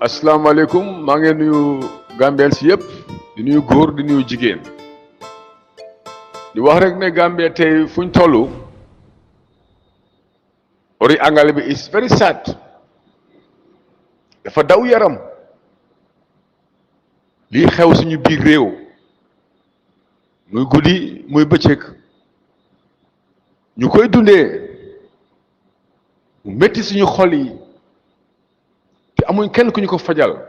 asalaamaaleykum maa ngi nuyu Gambien si yëpp di nuyu góor di nuyu jigéen di wax rek ne Gambia tey fuñ toll ori angale bi is very sad dafa daw yaram lii xew suñu biir réew muy guddi muy bëccëg ñu koy dundee mu métti suñu xol yi te amuñ kenn ku ñu ko fajal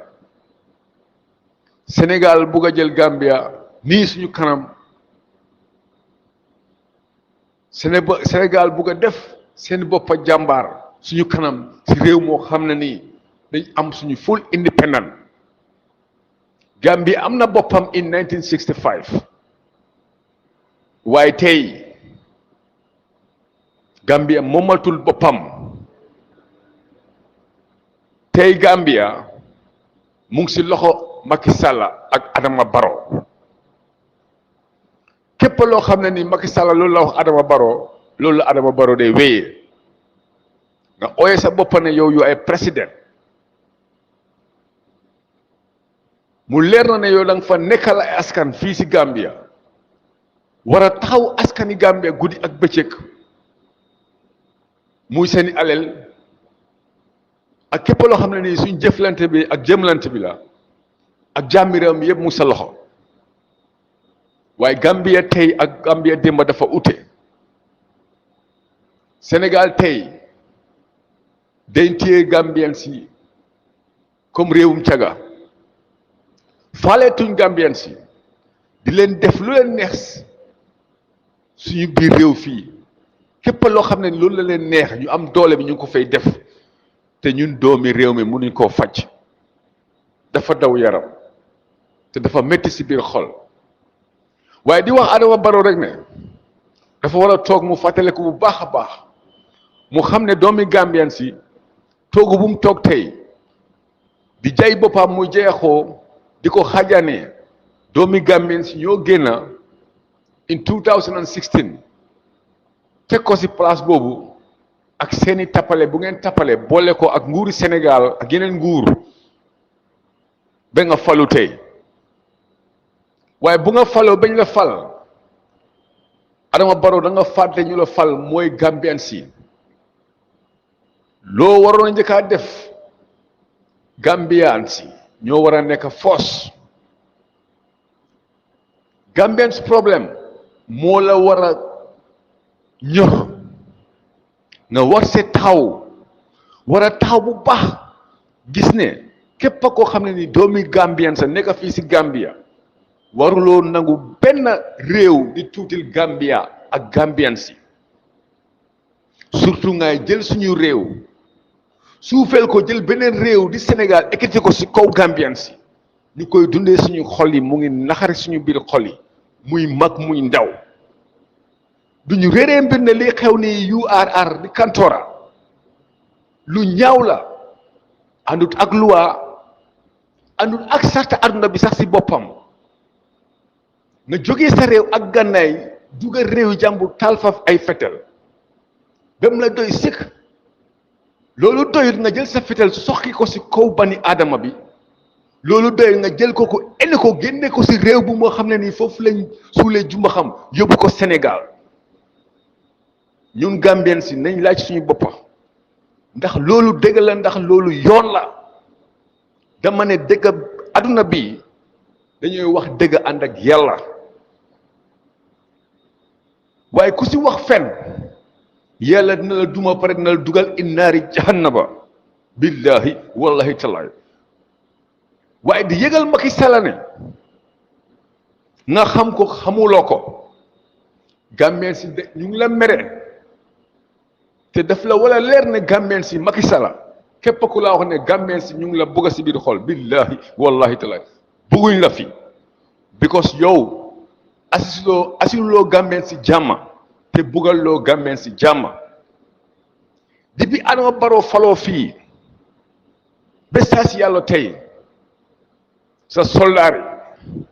Sénégal bugg a jël Gambia nii suñu kanam Sénégal bugg a def seen boppa jàmbaar suñu kanam ci réew moo xam ne nii dañ am suñu full independent Gambia am na boppam in 1965 waaye tey Gambia moomatul boppam tey Gambia mu ngi ci loxo Macky Sall ak Adama Barrow képp loo xam ne ni Macky Sall loolu la wax Adama Barrow loolu la Adama Barrow day wéyee nga ooyee sa bopp ne yow yu ay président mu leer na ne yow da nga fa nekkal ay askan fii ci Gambia war a taxaw askani Gambia guddi ak bëccëg muy seeni alal ak képp loo xam ne nii suñ jëflante bi ak jëmlante bi la ak jàmmi réew mi yëpp mu sa loxo waaye Gambia tey ak Gambia démb dafa ute Sénégal tey dañ téye Gambien si comme réewum caga faaleetuñ Gambien si di leen def lu leen neex suñu biir réew fii képp loo xam ne loolu la leen neex ñu am doole bi ñu ngi ko fay def te ñun doomi réew mi mënuñ koo faj dafa daw yaram te dafa métti ci biir xol waaye di wax Adama Barrow rek ne dafa war a toog mu fàttaliku bu baax a baax mu xam ne doomi Gambien si toogu bu mu toog tey di jay boppam muy jeexoo di ko xajaanee doomi Gambien si ñoo génn in 2016 teg ko ci place boobu ak seeni tappale bu ngeen tappale boole ko ak nguuri Sénégal ak yeneen nguur ba nga falu tey waaye bu nga faloo bañ la fal Adama Barrow da nga fàtte ñu la fal mooy Gambien si loo waroon a njëkkaa def Gambien si ñoo war a nekk force Gambien si problème moo la war a ñor nga war see taxaw war a taxaw bu baax gis ne képp koo xam ne ni doomi Gambien sa nekk fii ci Gambia waruloo nangu benn réew di tuutil Gambia ak Gambien si surtout ngay jël suñu réew suufeel ko jël beneen réew di Sénégal ekkati ko ci kaw Gambien si ñu koy dundee suñu xol yi mu ngi naxari suñu biir xol yi muy mag muy ndaw duñu réeree mbir ne li xew ni URR di Kantora lu ñaaw la àndut ak loi àndut ak sarta àdduna bi sax ci boppam nga jógee sa réew ak gànnaay dugal réew jàmbur taal faf ay fetel ba mu la doy sëkk loolu doyut nga jël sa fetel soxki ko ci kaw bani aadama bi loolu doyut nga jël ko indi ko génne ko ci réew bu moo xam ne nii foofu lañ suulee jumba xam yóbbu ko Sénégal ñun Gambien si nañ laaj suñu boppa ndax loolu dëgg la ndax loolu yoon la dama ne dëgg adduna bi dañuy wax dëgg ànd ak yàlla waaye ku ci wax fen yàlla dina la duma pare dina la dugal innaari jahannaba billahi wallahi tallahi waaye di yëgal Macky Sall ne nga xam ko xamuloo ko Gambien si de ñu ngi la mere te daf la wala leer ne Gambien si Macky Sall képp ku laa wax ne Gambien si ñu ngi la bëgg ci biir xol billahi wallahi taala bëgguñ la fi because yow asiluloo Gambien si jàmm te bëggalloo Gambien si jàmm depuis Adama Barrow faloo fii ba saa si yàlla tey sa soldaar yi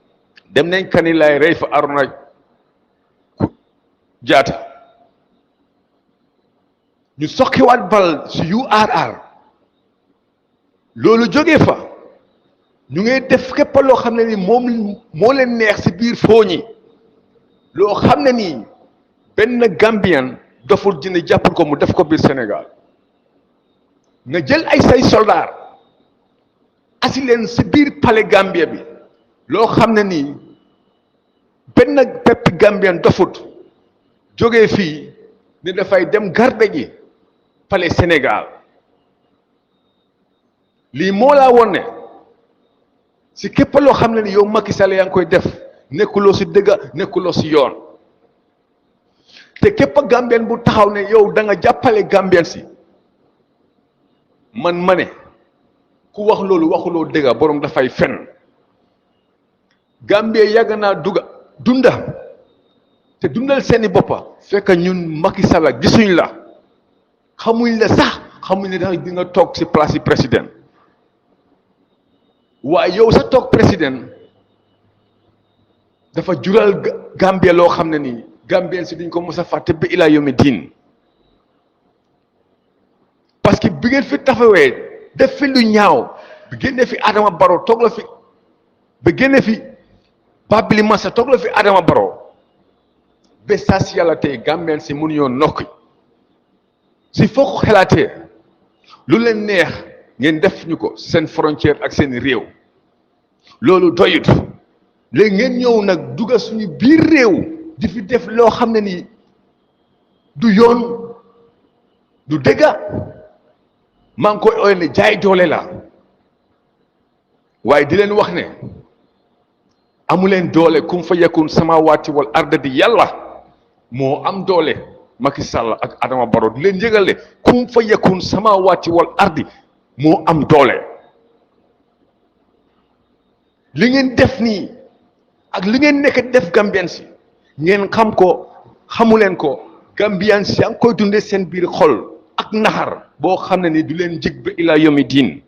dem nañ Kanilaay rey fa Arona Jaata ñu soqiwaat bal si URR loolu jógee fa ñu ngay def képp loo xam ne ni moom moo leen neex ci biir fooñi loo xam ne nii benn Gambien doful dina jàppul ko mu def ko biir Sénégal nga jël ay say soldat asi leen ci biir palais Gambia bi loo xam ne nii benn pepp Gambien dofut jógee fii ni dafay dem garde ji palais Sénégal lii moo laa woon ne ci képp loo xam ne ni yow Macky Sall yaa ngi koy def nekkuloo ci dëgg nekkuloo ci yoon te képp Gambien bu taxaw ne yow da nga jàppale Gambien si man ma ne ku wax loolu waxuloo dëgg borom dafay fen Gambie yàgg naa dunda te dundal seeni boppa fekk ñun Macky Sall gisuñ la xamuñ la sax xamuñ ne di nga toog ci place yi président waaye yow sa toog président dafa jural Gambie loo xam ne nii Gambien si duñ ko mos a fàtte ba ilaa yomi diin parce que bi ngeen fi taxawee def fi lu ñaaw bi génne fi Adama Barrow toog la fi ba génne fi Babili Mansa toog la fi Adama Barrow ba saa si yàlla tey Gambien si mënuñoo nokki si foo ko xalaatee lu leen neex ngeen def ñu ko seen frontière ak seen réew loolu doyut léegi ngeen ñëw nag dugga suñu biir réew di fi def loo xam ne nii du yoon du dëgga maa ngi koy ooy ne jaay doole la waaye di leen wax ne amuleen doole kum fa yakun samaawaati wal arda di yàlla moo am doole Macky Sall ak Adama Barrow di leen yëgal ne kum fa yakun samaawaati wal ardi moo am doole li ngeen def nii ak li ngeen nekk def Gambien si ngeen xam ko xamuleen ko Gambien si yaa ngi koy dundee seen biir xol ak naxar boo xam ne ni du leen jig ba ilaa yomi diin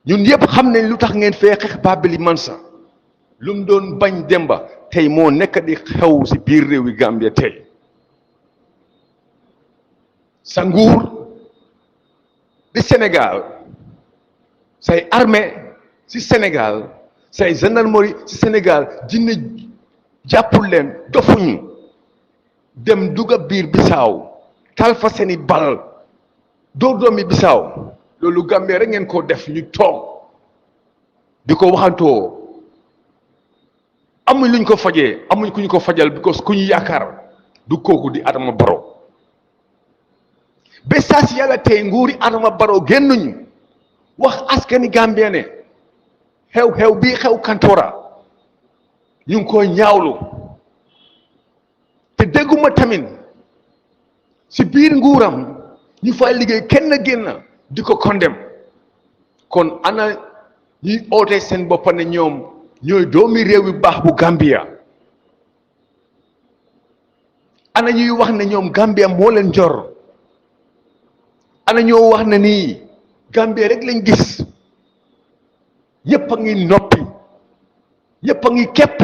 ñun yëpp xam nañ lu tax ngeen fee xeex Babili Mansa lu mu doon bañ demba tey moo nekk di xew ci biir réew yi Gambia tey sa nguur di Sénégal say armée ci Sénégal say gendarmerie ci Sénégal jinne jàppul leen dofuñu dem dugga biir Bissau tal fa seeni bal dóor doomi Bissau loolu Gambie rek ngeen ko def ñu toog di ko waxantoo amuñ luñ ko fajee amuñ ku ñu ko fajal because ku ñu yaakaar du kooku di Adama Barrow ba saa si yàlla tey nguuri Adama Barrow génnuñu wax askani Gambien ne xew-xew bii xew Kantora ñu ngi koy ñaawlu te dégguma tamit si biir nguuram ñu fay liggéey kenn génn di ko condem kon ana ñuy oote seen boppa ne ñoom ñooy doomi réew yu baax bu Gambia ana ñuy wax ne ñoom Gambia moo leen jor ana ñoo wax ne nii Gambia rek lañ gis ñëpp a ngi noppi ñëpp a ngi képp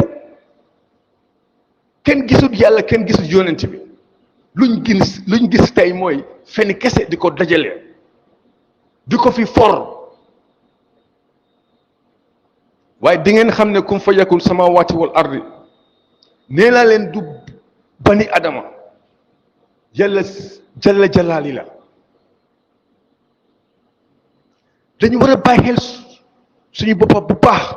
kenn gisul yàlla kenn gisul yonent bi luñ gis tey mooy fenn kese di ko dajale di ko fi for waaye di ngeen xam ne kum fa yakun samaawaati wal ardi nee naa leen du bani adama yàlla jalla jalaali la dañu war a bàyyi xel suñu boppa bu baax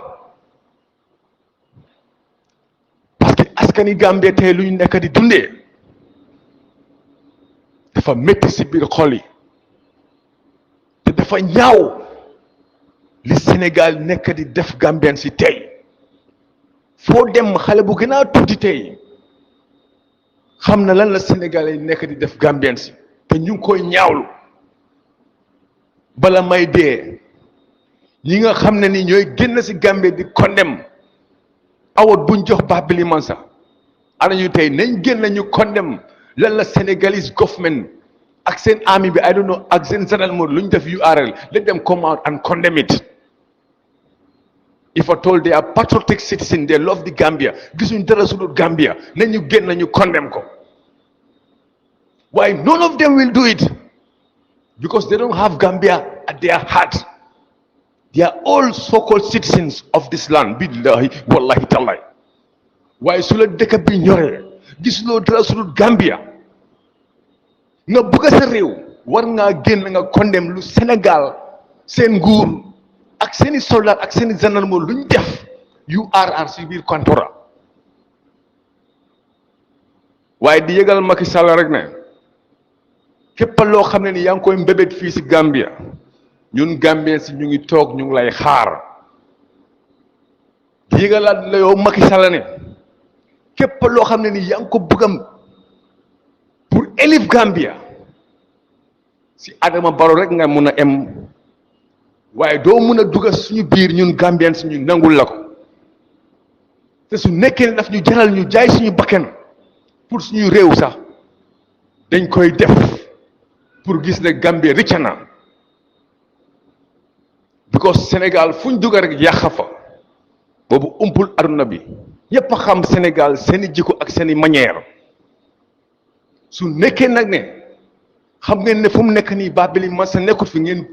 parce que askani Gambie tey lu ñu nekk di dundee dafa métti si biir xol yi te dafa ñaaw li Sénégal nekk di def Gambien si tey foo dem xale bu gën a tuuti tey xam na lan la Sénégal yi nekk di def Gambien si te ñu ngi koy ñaawlu bala may dee ñi nga xam ne ni ñooy génn si Gambie di condamné awat buñ jox Babili Mansa ana ñu tey nañ génn ñu condamné lan la Senegalese government ak seen army bi I don't know ak seen gendarmerie lu ñu def URL let them come out and condemn it. If at all they are patriotic citizens, they love the Gambia gisuñ dara su dul Gambia nañu génn ñu condemn ko waaye none of them will do it because they don't have Gambia at their heart. They are all so-called citizens of this land. Billahi, wallahi, tallahi. Waaye su la dëkk bi ñoree gisuloo dara su dul Gambia nga bëgg sa réew war ngaa génn nga condamné lu Sénégal seen nguur ak seeni soldat ak seeni gendarme luñ def URR si biir Kantoura waaye di yëgal Macky Sall rek ne képp loo xam ne ni yaa ngi koy mbébét fii si Gambia ñun Gambien si ñu ngi toog ñu ngi lay xaar di yëgalaat la yow Macky Sall ne képp loo xam ne ni yaa ngi ko bëggam pour élire Gambia si Adama Barrow rek nga mun a em waaye doo mun a dugg suñu biir ñun Gambien si ñu nangul la ko te su nekkee ne daf ñu jaral ñu jaay suñu bakkan pour suñu réew sax dañ koy def pour gis ne Gambie ricca na because Sénégal fu ñu dugg rek yàq fa boobu umpul aduna bi ñëpp a xam Sénégal seeni jikko ak seeni manière su nekkee nag ne xam ngeen ne fu mu nekk nii Babili Mansa nekkut fi ngeen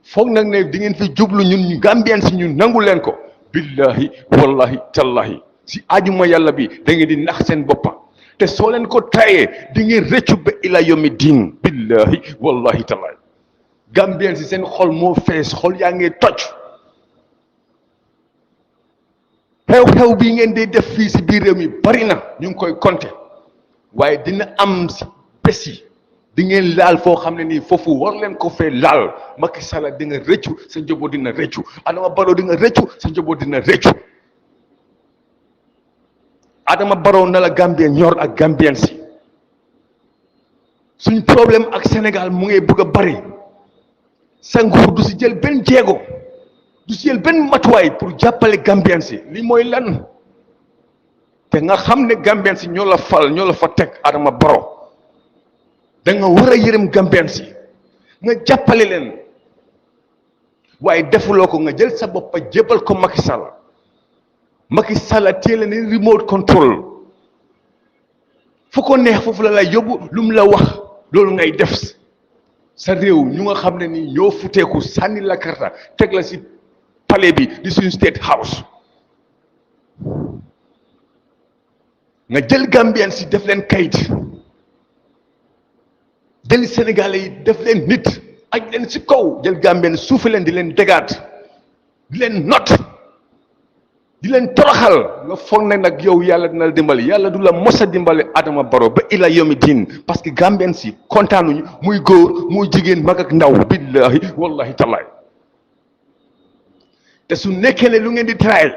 foog nag ne di ngeen fi jublu ñun ñu Gambien si ñu nangu leen ko billahi wallahi tallahi si ajuma yàlla bi da ngeen di nax seen boppa te soo leen ko tayee di ngeen rëccu ba ila yomi diin billahi wallahi tallahi Gambien si seen xol moo fees xol yaa ngi toj xew-xew bii ngeen di def fii si biir réew mi bari na ñu ngi koy compter waaye dina am si bés yi di ngeen laal foo xam ne nii foofu war leen ko fee laal Macky Sall di nga rëccu sa njaboot dina rëccu Adama Barrow di nga rëccu sa njaboot dina rëccu Adama Barrow na la Gambien ñor ak Gambien si suñ problème ak Sénégal mu ngi bëgg a bari sa nguur du si jël benn jéego du si jël benn matuwaay pour jàppale Gambien si li mooy lan te nga xam ne Gambien si ñoo la fal ñoo la fa teg Adama Barrow da nga war a yërëm Gambien si nga jàppale leen waaye defuloo ko nga jël sa bopp jébal ko Macky Sall Macky Sall téye ni remote control fu ko neex foofu la lay yóbbu lu mu la wax loolu ngay def sa réew ñu nga xam ne ni ñoo futeeku sànni la karta teg la si palais bi di suñu state house nga jël Gambien si def leen kayit jël Sénégalais yi def leen nit aj leen si kaw jël Gambien suufi leen di leen dégaat di leen not di leen toroxal nga foog ne nag yow yàlla dina la dimbali yàlla du la mos a dimbali Adama Barrow ba ila yomi diin parce que Gambien si kontaanuñu muy góor muy jigéen mag ak ndaw billahi wallahi tallahi te su nekkee ne lu ngeen di try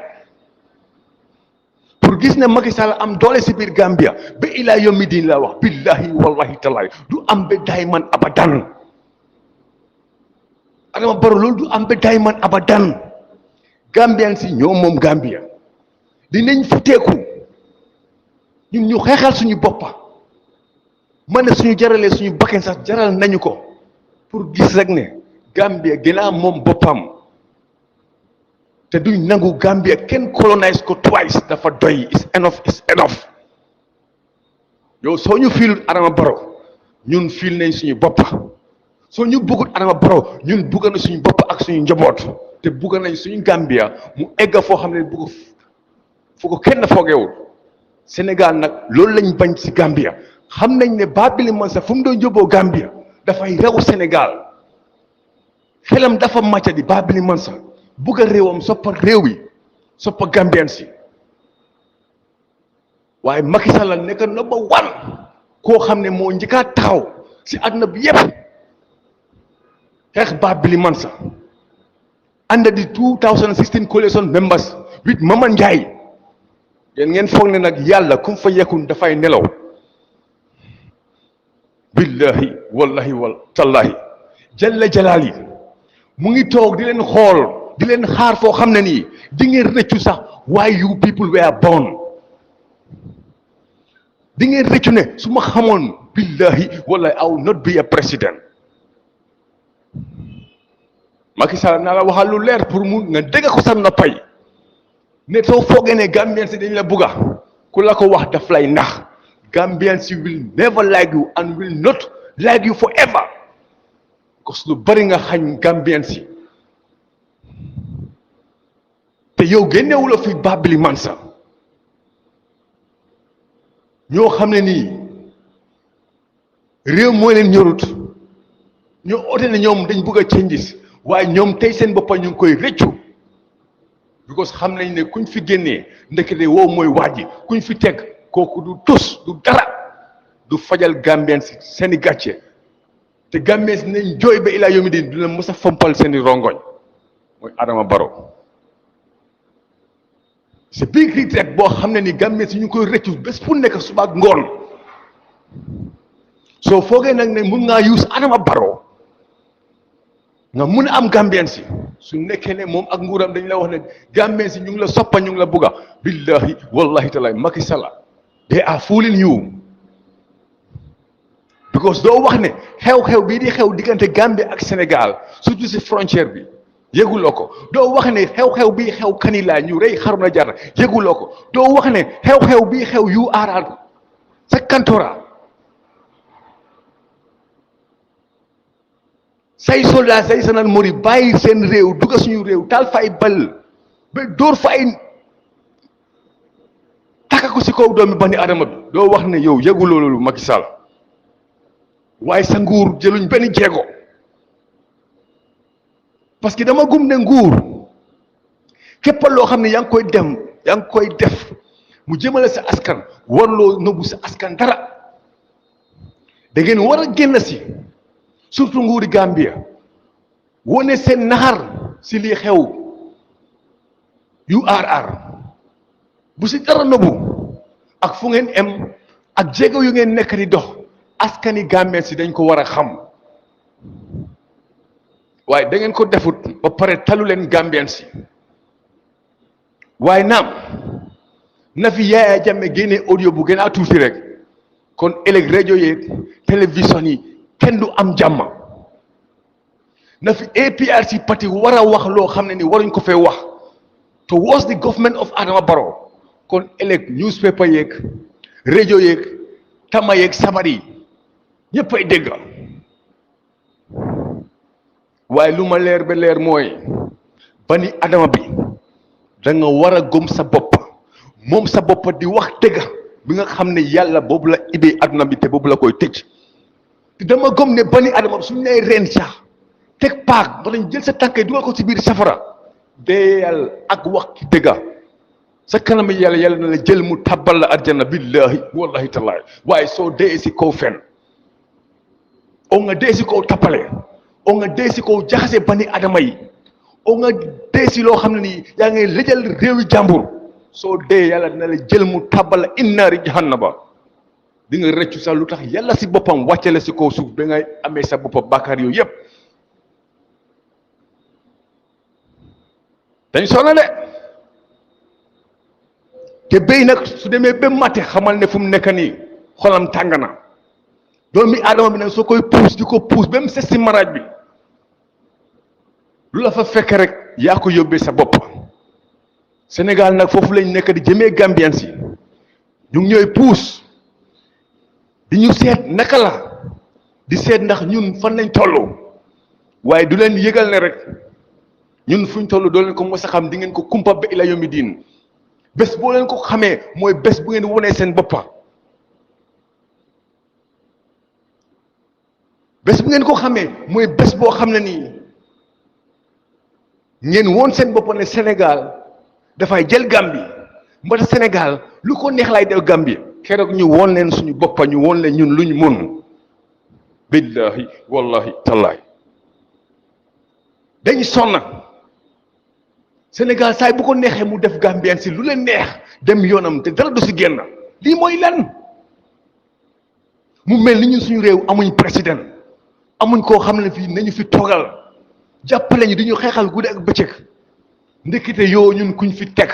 pour gis ne Macky Sall am doole si biir Gambia ba ila yomi diin laa wax billahi wallahi tallahi du am ba dayman abadan Adama Barrow loolu du am ba dayman abadan Gambien si ñoo moom Gambia dinañ futeeku ñun ñu xeexal suñu boppa mën na suñu jaralee suñu bakkan sax jaral nañu ko pour gis rek ne Gambia gën a moom boppam te duñ nangu Gambia kenn colonise ko twice dafa doy is enough yow soo ñu fiilut Adama Barrow ñun fiil nañ suñu boppa soo ñu bëggut Adama Barrow ñun bëgg na suñu bopp ak suñu njaboot te bëgg nañ suñu Gambia mu egga foo xam ne bëgg fu ko kenn foogewul Sénégal nag loolu lañ bañ si Gambia xam nañ ne Babili Mansa fu mu doon yóbboo Gambia dafay raw Sénégal xelam dafa màcca di Babili Mansa bëgg a réewam soppa réew yi soppa Gambien si waaye Macky Sall nekk number one koo xam ne moo njëkkaa taxaw si àdduna bi yépp xeex Babili Mansa under the 2016 coalition members with Mama Njie yéen ngeen foog ne nag yàlla kum fa yekkun dafay nelaw billahi wallahi wal tallahi jalla jalaali mu ngi toog di leen xool di leen xaar foo xam ne nii di ngeen rëccu sax why you people were born di ngeen rëccu ne su ma xamoon billahi wallahi I will not be a president Macky Sall naa la waxal lu leer pour mu nga dégg ko sa noppay ne soo foogee ne Gambien si dañ la bugga ku la ko wax daf lay nax Gambien si will never like you and will not like you forever because lu bari nga xañ Gambien si te yow génnewu la fi Babili Mansa ñoo xam ne nii réew mooy leen ñorut ñoo oote ne ñoom dañ bëgg a changes waaye ñoom tey seen boppa ñu ngi koy rëccu because xam nañ ne kuñ fi génnee ndekete wow mooy waa ji kuñ fi teg kooku du tus du dara du fajal Gambien si seeni gàcce te Gambien si nañ jooy ba ilaa yomi din du leen mës a fompal seeni rongoñ mooy Adama Barrow c'est big regret boo xam ne ni Gambien si ñu ngi koy rëccu bés fu nekk suba ak ngoon soo foogee nag ne mun ngaa use Adama Barrow nga mun a am Gambien si su nekkee ne moom ak nguuram dañ la wax ne Gambien si ñu ngi la soppa ñu ngi la bugga billahi wallahi taala Macky Sall they are fooling you because doo wax ne xew-xew bii di xew diggante Gambie ak Sénégal surtout si frontière bi yëguloo ko doo wax ne xew-xew bii xew Kanilai ñu rey Haruna Jata yëguloo ko doo wax ne xew-xew bii xew URR sa Kantora say soldat say sanal mori bàyyi seen réew dugga suñu réew taal fa ay bal ba dóor fa ay taka ko si kaw doomi bani adama bi doo wax ne yow yëguloo loolu Macky Sall waaye sa nguur jëluñ benn jéego parce que dama gum ne nguur képp loo xam ne yaa ngi koy dem yaa ngi koy def mu jëmale sa askan warloo nëbbu sa askan dara da ngeen war a génn si surtout nguuri Gambia wone seen naxar si lii xew URR bu si dara nëbbu ak fu ngeen em ak jéego yu ngeen nekk di dox askani Gambien si dañ ko war a xam waaye da ngeen ko defut ba pare talu leen Gambien si waaye naam na fi Yaya Jammeh génne audio bu gën a tuuti rek kon ëllëg rajo yeeg télévision yi kenn du am jàmm na fi APRC parti war a wax loo xam ne ni waruñ ko fee wax towards the government of Adama Barrow kon ëllëg newspaper yeeg rajo yeeg tama yeeg sabar yi ñëpp ay dégg waaye lu ma leer ba leer mooy bani Adama bi da nga war a gëm sa bopp moom sa bopp di wax dëgg bi nga xam ne yàlla boobu la ibee aduna bi te boobu la koy tëj te dama gëm ne bani Adama suñu lay reen sax teg paak ba dañ jël sa tànkay dugal ko ci biir safara deyal ak wax ki dëgg sa kanam yàlla yàlla na la jël mu tabbal la arjana billahi wallahi tallahi waaye soo dee si kaw fen o nga dee si kaw tappale o nga dee si kaw jaxase bani Adama yi o nga dee si loo xam ne nii yaa ngi lëjal réewi jàmbur soo dee yàlla dina la jël mu tabbal la innaari jahannaba di nga rëccu sax lu tax yàlla si boppam wàcce la si kaw suuf ba ngay amee sa boppam bàkkaar yooyu yëpp dañ sonna de te béy nag su demee ba mate xamal ne fu mu nekk nii xolam tàng na doomi Adama bi nag soo koy puus di ko puus ba mu ses si maraaj bi lu la fa fekk rek yaa ko yóbbee sa bopp Sénégal nag foofu lañ nekk di jëmee Gambien si ñu ngi ñooy puus di ñu seet naka la di seet ndax ñun fan lañ toll waaye du leen yëgal ne rek ñun fuñ toll doo leen ko mos a xam di ngeen ko kumpa ba ila yomi diin bés boo leen ko xamee mooy bés bu ngeen wonee seen boppa bés bu ngeen ko xamee mooy bés boo xam ne nii ngeen woon seen boppa ne Sénégal dafay jël Gambie mbata Sénégal lu ko neex lay def Gambie keroog ñu woon leen suñu boppa ñu woon leen ñun luñ mun billahi wallahi tallahi dañ sonna Sénégal saay bu ko neexee mu def Gambien si lu leen neex dem yoonam te dara du si génn lii mooy lan mu mel ni ñun suñu réew amuñ président amuñ koo xam ne fii nañu fi toogal jàppale ñu di ñu xeexal guddi ak bëccëg ndekete yoo ñun kuñ fi teg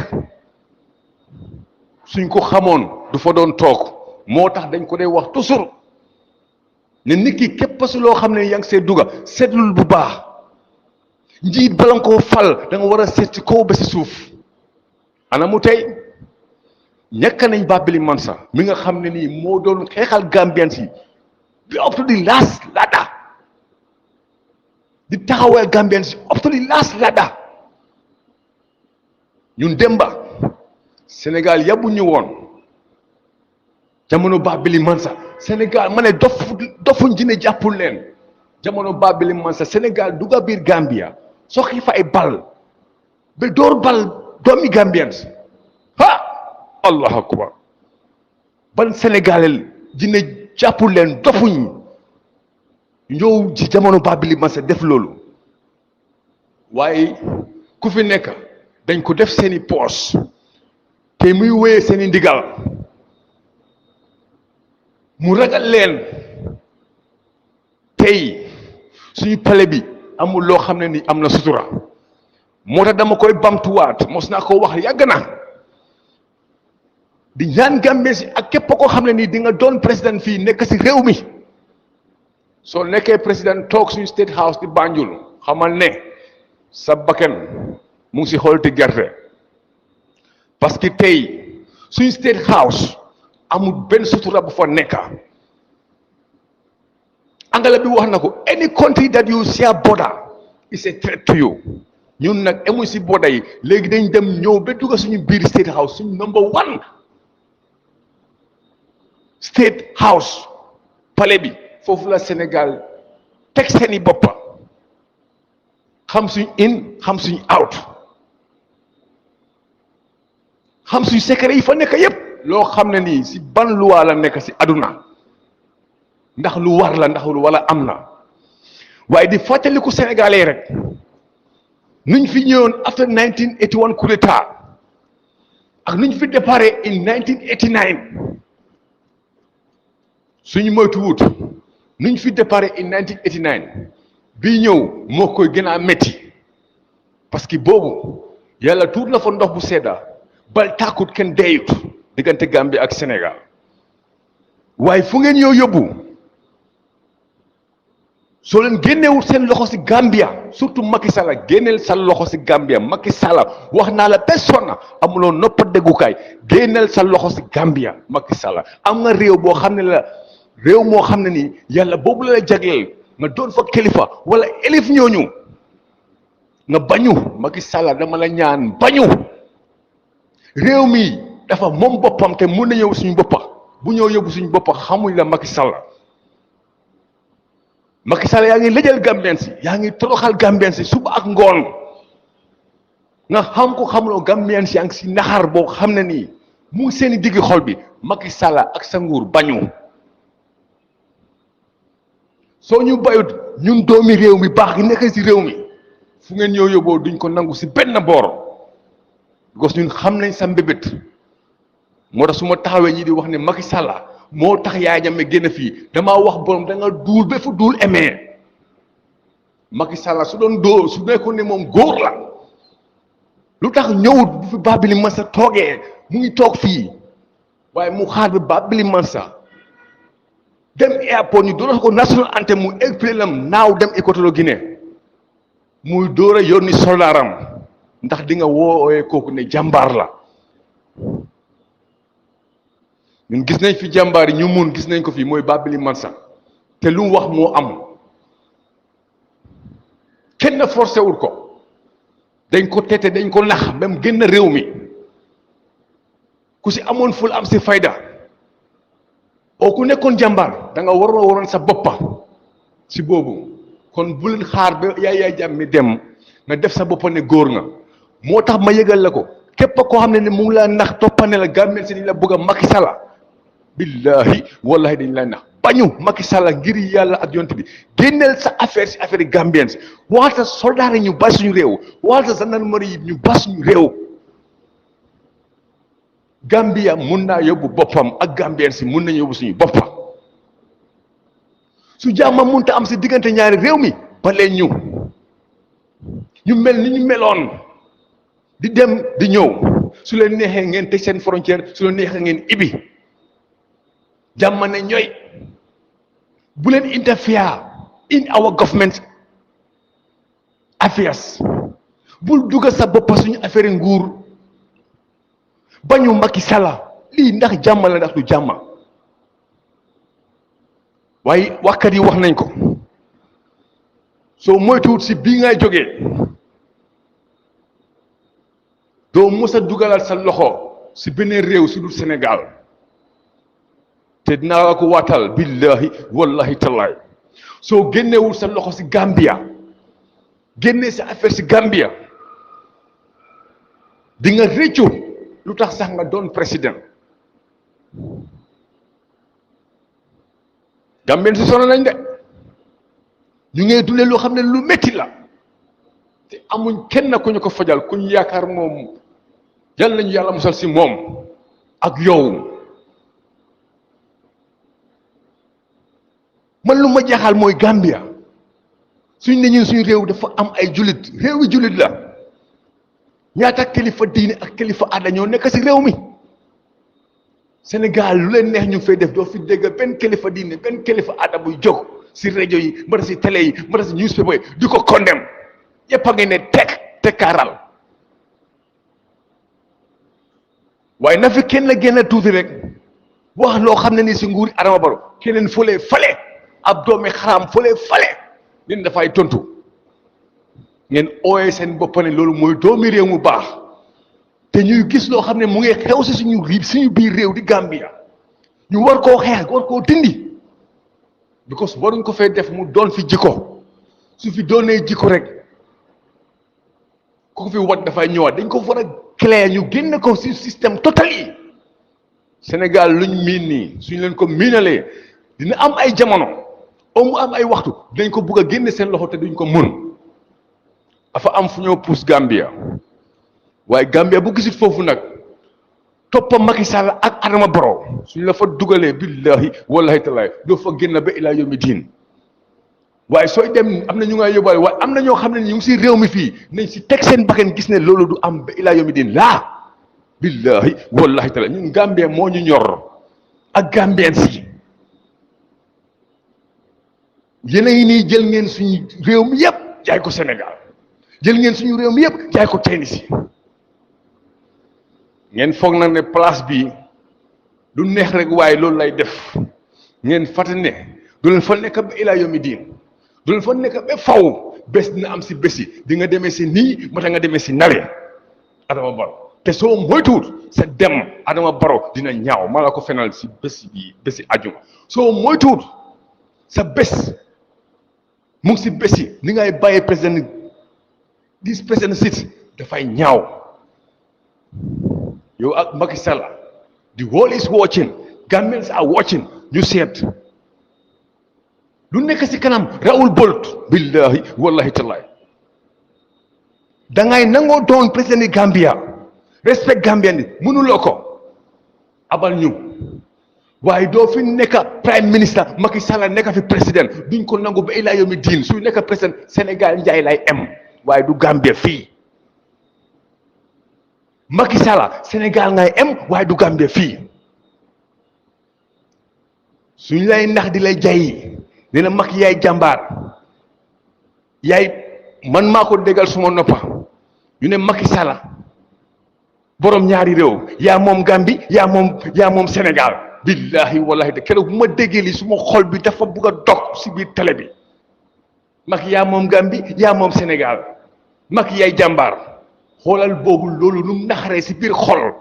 suñ ko xamoon du fa doon toog moo tax dañ ko dee wax toujours ne nit ki képp si loo xam ne yaa ngi see dugga seetlul bu baax njiit bala nga koo fal da nga war a seet ci kaw ba si suuf ana mu tey ñàkk nañ Babili Mansa mi nga xam ne nii moo doon xeexal Gambien si bi up to the last ladder di taxawal Gambien si up to the last ladder. ñun demba Sénégal yabuñu woon jamono Babili Mansa Sénégal ma ne dofuñ dina jàppul leen jamono Babili Mansa Sénégal dugga biir Gambia soxi fa ay bal ba door bal doomi Gambiens ha allahu akbar ban Sénégalais dina jàppul leen dofuñ ñëw ci jamono Babili Mansa def loolu waaye ku fi nekk dañ ko def seeni poos te muy wéyee seeni ndigal mu ragal leen tey suñu pale bi amul loo xam ne ni am na sutura moo tax dama koy bamtuwaat mos naa ko wax yàgg na di ñaan Gambie si ak képp koo xam ne nii di nga doon président fii nekk si réew mi soo nekkee président toog suñu state house di Banjul xamal ne sa bakken mu ngi si xoolati gerte parce que tey suñu state house amul benn sutura bu fa nekk angale bi wax na ko any country that you share border is a threat to you ñun nag amuñ si border yi léegi dañ dem ñëw ba dugg suñu biir state house suñu number one state house palais bi foofu la Sénégal teg seeni boppa xam suñ in xam suñ out xam suñ secret yi fa nekk yépp loo xam ne nii si ban luwaa la nekk si aduna ndax lu war la ndax lu wala am na waaye di fàttaliku sénégalais rek nuñ fi ñëwoon after 1981 coup d'état ak nuñ fi déparé in 1989 suñu moytuwut nuñ fi déparé in 1989 bii ñëw moo koy gën a métti parce que boobu yàlla tuur na fa ndox bu sedda bal tàkkut kenn deeyut diggante Gambie ak Sénégal waaye fu ngeen ñëw yóbbu soo leen génnewul seen loxo si Gambia surtout Macky Sall génneel sa loxo si Gambia Macky Sall wax naa la personne amuloo noppa déggukaay génneel sa loxo si Gambia Macky Sall am nga réew boo xam ne la réew moo xam ne nii yàlla boobu la la jagleel nga doon fa kilifa wala élif ñooñu nga bañu Macky Sall dama la ñaan bañu réew mi dafa moom boppam te mun na ñëw suñu boppa bu ñëw yóbbu suñu boppa xamuñ la Macky Sall Macky Sall yaa ngi lëjal Gambien si yaa ngi toroxal Gambien si suba ak ngoon nga xam ko xamuloo Gambien si yaa ngi si naxar boo xam ne nii mu ngi seeni digg xol bi Macky Sall ak sa nguur bañu soo ñu bayut ñun doomi réew mi baax gi nekk si réew mi fu ngeen ñëw yóbboo duñ ko nangu si benn boor because ñun xam nañ sa mbébét moo tax su ma taxawee ñi di wax ne Macky Sall moo tax Yaya Jammeh génn fii damaa wax borom da nga duul ba fu duul emee Macky Sall su doon dóor su nekkoon ne moom góor la lu tax ñëwut bu fi Babili Mansa toogee mu ngi toog fii waaye mu xaar bi Babili Mansa dem airport ñu doon ko national anthem mu expliqué lam naaw dem Équatorial Guinée muy door a yónni soldaaram ndax di nga woowee kooku ne jàmbaar la ñun gis nañ fi jàmbaar yi ñu mun gis nañ ko fi mooy Babili Mansa te lu mu wax moo am kenn forcé wul ko dañ ko tete dañ ko nax même génn réew mi ku si amoon ful am si fayda oo ku nekkoon jàmbaar da nga waroon sa boppa si boobu kon bu leen xaar ba Yaya Jammeh dem nga def sa boppa ne góor nga moo tax ma yëgal la ko képp koo xam ne mu ngi la nax toppane la Gambien si dañ la bëgg a Macky Sall billahi wallahi dañ la nax bañu Macky Sall ngir yàlla ak yonent bi génneel sa affaire si affaire yi Gambien si waxal sa soldat yi ñu bàyyi suñu réew waxal sa gendarmerie yi ñu bàyyi suñu réew Gambia mun naa yóbbu boppam ak Gambien si mun nañu yóbbu suñu boppam su jàmm munta am si diggante ñaari réew mi ba leen ñu mel ni ñu meloon di dem di ñëw su leen neexee ngeen tëj seen frontière su leen neexee ngeen ibi jàmm ne ñooy bu leen interfere in our government affairs bul dugga sa boppa suñu affaire nguur bañu Macky Sall lii ndax jàmm la ndax du jàmm waaye waxkat yi wax nañ ko soo moytuwut si bii ngay jógee doo mës a dugalal sa loxo si beneen réew su dul Sénégal te dinaa la ko waatal billahi wallahi tallahi soo génnewul sa loxo si Gambia génnee sa affaire si Gambia di nga réccu lu tax sax nga doon président. Gambien si sonn nañ de ñu ngay dundee loo xam ne lu métti la te amuñ kenn ku ñu ko fajal ku ñu yaakaar moom yal nañu yàlla musal si moom ak yow. man lu ma jaaxal mooy Gambia suñ ne ñun suñu réew dafa am ay jullit réewi jullit la ñaata kilifa diine ak kilifa aada ñoo nekk si réew mi. Sénégal lu leen neex ñu fay def doo fi dégg benn kilifa diine benn kilifa aada buy jóg si rajo yi mbala si télé yi mbala si newspaper yi di ko condamné yëpp a ngi ne tekkaaral waaye na fi kenn génn tuuti rek wax loo xam ne ni si nguuri Adama Barrow keneen fële fale ab doomi xaraam fële fale leen dafay tontu ngeen ooyee seen bopp ne loolu mooy doomi réew mu baax. te ñuy gis loo xam ne mu ngi xew si suñu biir réew di Gambia ñu war koo xeex war koo dindi because waruñ ko fee def mu doon fi jikko su fi doonee jikko rek ku ko fi wat dafay ñëwaat dañ ko war a clair ñu génn ko si système total yi. Sénégal luñ miin nii suñ leen ko miinalee dina am ay jamono au mu am ay waxtu dinañ ko bugg a génne seen loxo te duñ ko mun dafa am fu ñoo pousse Gambia. waaye Gambia bu gisit foofu nag toppa Macky Sall ak Adama Barrow suñ la fa dugalee billahi wallahi tallahi doo fa génn ba ilaa yomi diin waaye sooy dem am na ñu ngay yóbbaale waaye am na ñoo xam ne ñu ngi si réew mi fii nañ si teg seen bakkan gis ne loolu du am ba ilaa yomi diin laa billahi wallahi tallahi ñun Gambia moo ñu ñor ak Gambien si yéen a ngi nii jël ngeen suñu réew mi yëpp jaay ko Sénégal jël ngeen suñu réew mi yëpp jaay ko Tunisie ngeen foog na ne place bi du neex rek waaye loolu lay def ngeen fàtte ne du leen fa nekk ba ilaa yomi diin du leen fa nekk ba faw bés dina am si bés yi di nga demee si nii mata nga demee si nare Adama Barrow te soo moytuwul sa dem Adama Barrow dina ñaaw maa la ko fenal si bés bi bési ajuma soo moytuwul sa bés mu ngi si bés yi ni ngay bàyyee président dis président sit dafay ñaaw yow ak Macky Sall the world is watching Gambians are watching ñu seet lu nekk si kanam rawul bolt billahi wallahi tallahi dangay nangoo doon président Gambia respect Gambien bi mënuloo ko abal ñu waaye doo fi nekk prime ministre Macky Sall nekk fi président duñ ko nangu ba ilaa yomi diin suy nekk président Sénégal njaay lay am waaye du Gambia fii Macky Sall Sénégal ngay am waaye du Gambia fii suñ lay nax di lay jayi nee na Macky yaay jàmbaar yaay man maa ko déggal suma noppa ñu ne Macky Sall borom ñaari réew yaa moom Gambie yaa moom Sénégal billahi wallahi te keroog bu ma déggee li suma xol bi dafa bugg a dog si biir télé bi Macky yaa moom Gambie yaa moom Sénégal Macky yaay jàmbaar xoolal boobu loolu nu mu naxaree si biir xol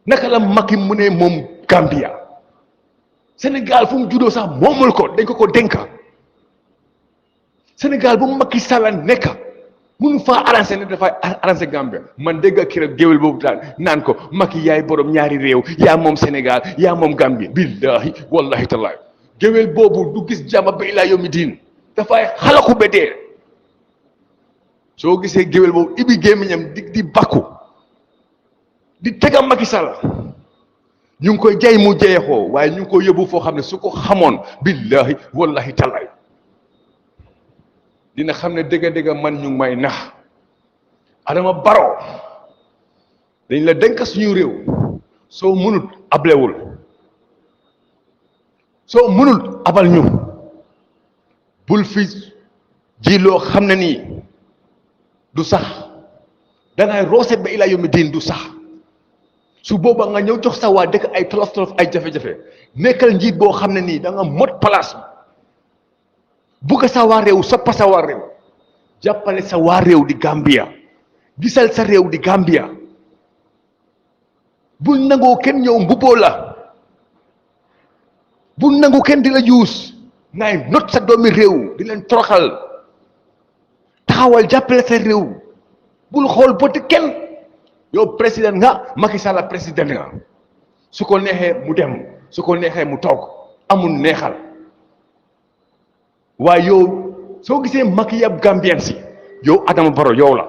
naka la Macky mu ne moom Gambia Sénégal fu mu juddoo sax moomul ko dañ ko dénka Sénégal bu Macky Sall nekk munu faa arrangé ne dafay arrangé Gambia man dégg ak keroog géwél boobu daal naan ko Macky yaay borom ñaari réew yaa moom Sénégal yaa moom Gambia billahi wallahi tallahi géwél boobu du gis jàmm ba ilaa yomi diin dafay xalaku ba dee soo gisee géwél boobu ibi gémmiñam di bakku di tega Macky Sall ñu ngi koy jay mu jeexoo waaye ñu ngi koy yóbbu foo xam ne su ko xamoon billahi wallahi tallahi dina xam ne dëgg-dëgg man ñu ngi may nax Adama Barrow dañ la dénk suñu réew soo mënut ablewul soo mënul abal ñu bul fi ji loo xam ne nii du sax dangay roose ba ilaa yomi diin du sax su booba nga ñëw jox sa waa dëkk ay tolof tolof ay jafe-jafe nekkal njiit boo xam ne nii da nga mot place bugg sa waa réew soppa sa waa réew jàppale sa waa réew di Gambia gisal sa réew di Gambia bul nangoo kenn ñëw mbubboo la bul nangu kenn di la yuus ngay not sa doomi réew di leen toroxal taxawal jàppale sa réew bul xool boti kenn yow président nga Macky Sall président nga su ko neexee mu dem su ko neexee mu toog amul neexal waaye yow soo gisee Macky yab Gambien si yow Adama Barrow yow la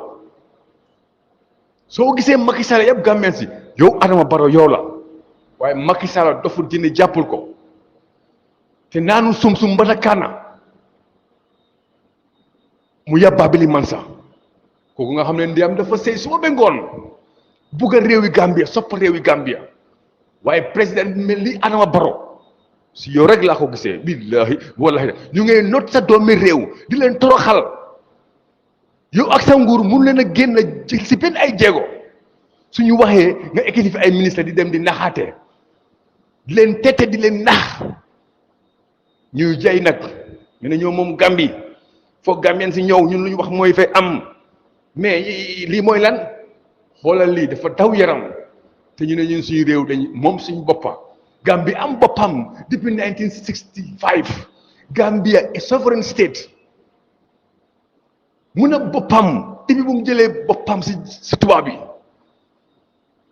soo gisee Macky Sall yab Gambien si yow Adama Barrow yow la waaye Macky Sall doful dina jàppul ko te naanu sum-sum mbata kaana mu yab Babili Mansa kooku nga xam ne ndeyam dafa sëy soo ba ngoon bugg a réewi Gambia sopp réewi Gambia waaye président bi mel ni Adama Barrow si yow rek laa ko gisee billahi wallahi ñu ngay not sa doomi réew di leen toroxal yow ak sa nguur mun leen a génn si benn ay jéego suñu waxee nga ekkati fi ay ministre di dem di naxaate di leen tete di leen nax ñuy jay nag ñu ne ñoo moom Gambie foog Gambien si ñëw ñun lu ñu wax mooy fay am mais lii mooy lan xoolal lii dafa daw yaram te ñu ne ñun suñu réew dañ moom suñu boppa Gambie am boppam depuis 1965 Gambia a sovereign state mun a boppam depuis bu mu jëlee boppam si tubaab bi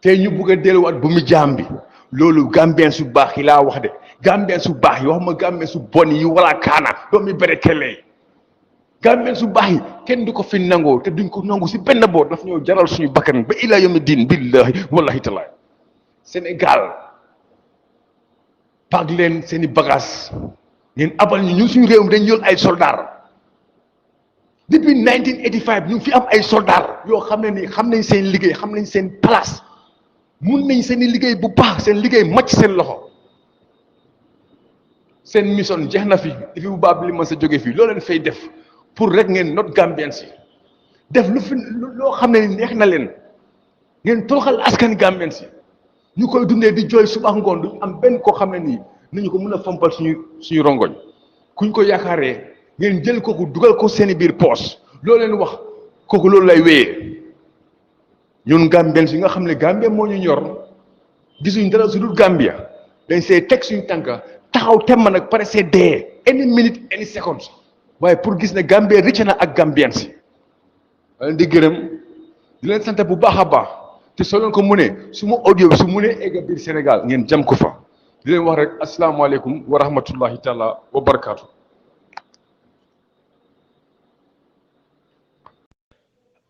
te ñu bugg a delluwaat bu mu jaam bi loolu Gambien su baax yi laa wax de Gambien su baax yi waxuma Gambien su bon yi wala kaana doomi bere kele Gambien su baax yi kenn du ko fi nangoo te duñ ko nangu si benn boor daf ñoo jaral suñu bakkan ba ilaa yomi diin billahi wallahi taala Sénégal paak leen seeni bagage ngeen abal ñu suñu réew mi dañ yor ay soldats depuis 1985 ñu fi am ay soldats yoo xam ne ni xam nañ seen liggéey xam nañ seen place mun nañ seen i liggéey bu baax seen liggéey màcc seen loxo seen mission jeex na fi fi bu baax bi li ma sa jóge fii loo leen fay def pour rek ngeen not Gambien si def lu fi loo xam ne neex na leen ngeen toroxal askan Gambien si ñu koy dundee di jooy suba ngoon duñ am benn koo xam ne nii nañu ko mën a fompal suñu rongoñ kuñ ko yaakaaree ngeen jël kooku dugal ko seeni biir poos loo leen wax kooku loolu lay wéyee ñun Gambien si nga xam ne Gambia moo ñu ñor gisuñ dara su dul Gambia dañ see teg suñu tànka taxaw temm nag pare see dee any minute any second waaye pour gis ne Gambia rëcc na ak Gambien si leen di gërëm di leen sant bu baax a baax te soo leen ko mënee su ma audio bi su mënee egga biir Sénégal ngeen jam ko fa di leen wax rek asalaamaaleykum wa rahmatullahi taala wa barakaatu.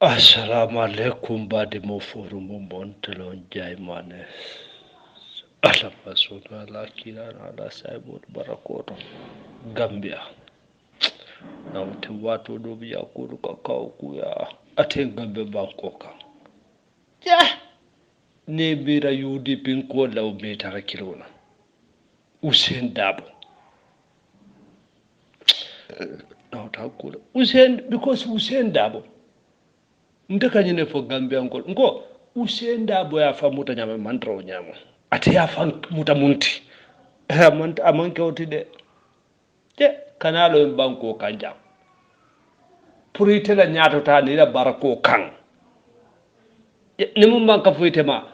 Assalamu alaikum badi mofuru mumbon telon jai mane ala masuna ala kirana ala saibot barakoto Gambia na wote watu do biya kudu kakao kuya ate Gambia banko kan ne bira UDP ko law be tara kilona Usain Dabo no ta kula because Usain Dabo ndeka nyine fo Gambia ngo Usain Dabo ya fa muta nyama mantra nyama ate ya fa muta munti manta amanke otide kanalo banko kanja pour itela nyato ta ni la barako kan ni mum banka fu itema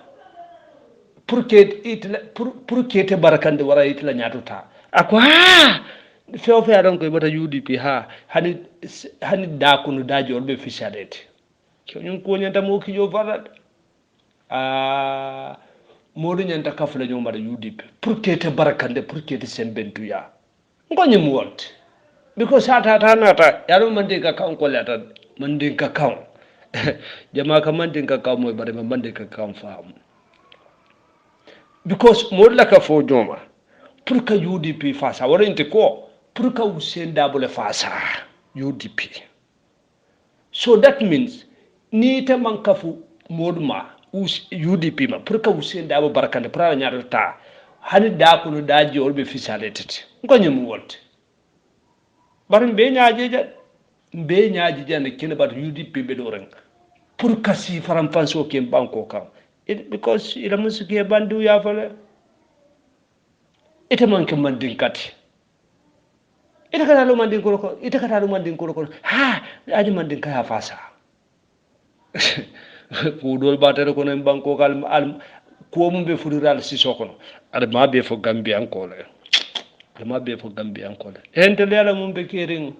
pour que te barakande wara itela nyato ta ako few adon ko bota UDP hani dakunu dajo be fisadete ñun ko ñanta mo ki yo farat modu ñanta kafla ñoo mara UDP pour que te barakande pour que te sembentu ya ngoni mu wot because ata nata yaro mande ka kan ko lata mande ka kan jama ka mande ka kan moy bare mande ka kan faam because modu la ka fo joma pour que UDP fasa warante ko pour que Usain Dabo le fasa UDP so that means ni te man kafu moduma UDP ma pour que Usain Dabo barakande pour ala nyaata ta hani da ko no daji olbe fisaletete ngoni mu wolte barin be nyaaje jan kene bat UDP be do ren pour kasi faram fanso ke banko kam because ila musike bandu ya fale ite man ke mandin kati ita kata lo mandin ko ita kata lo mandin ko ha aji mandin ka fasa ko dol batere ko en banko kal al ko mum be fudural si sokono ada ma be fo gambian ko le ada ma be fo gambian ko le ente lela mum be kering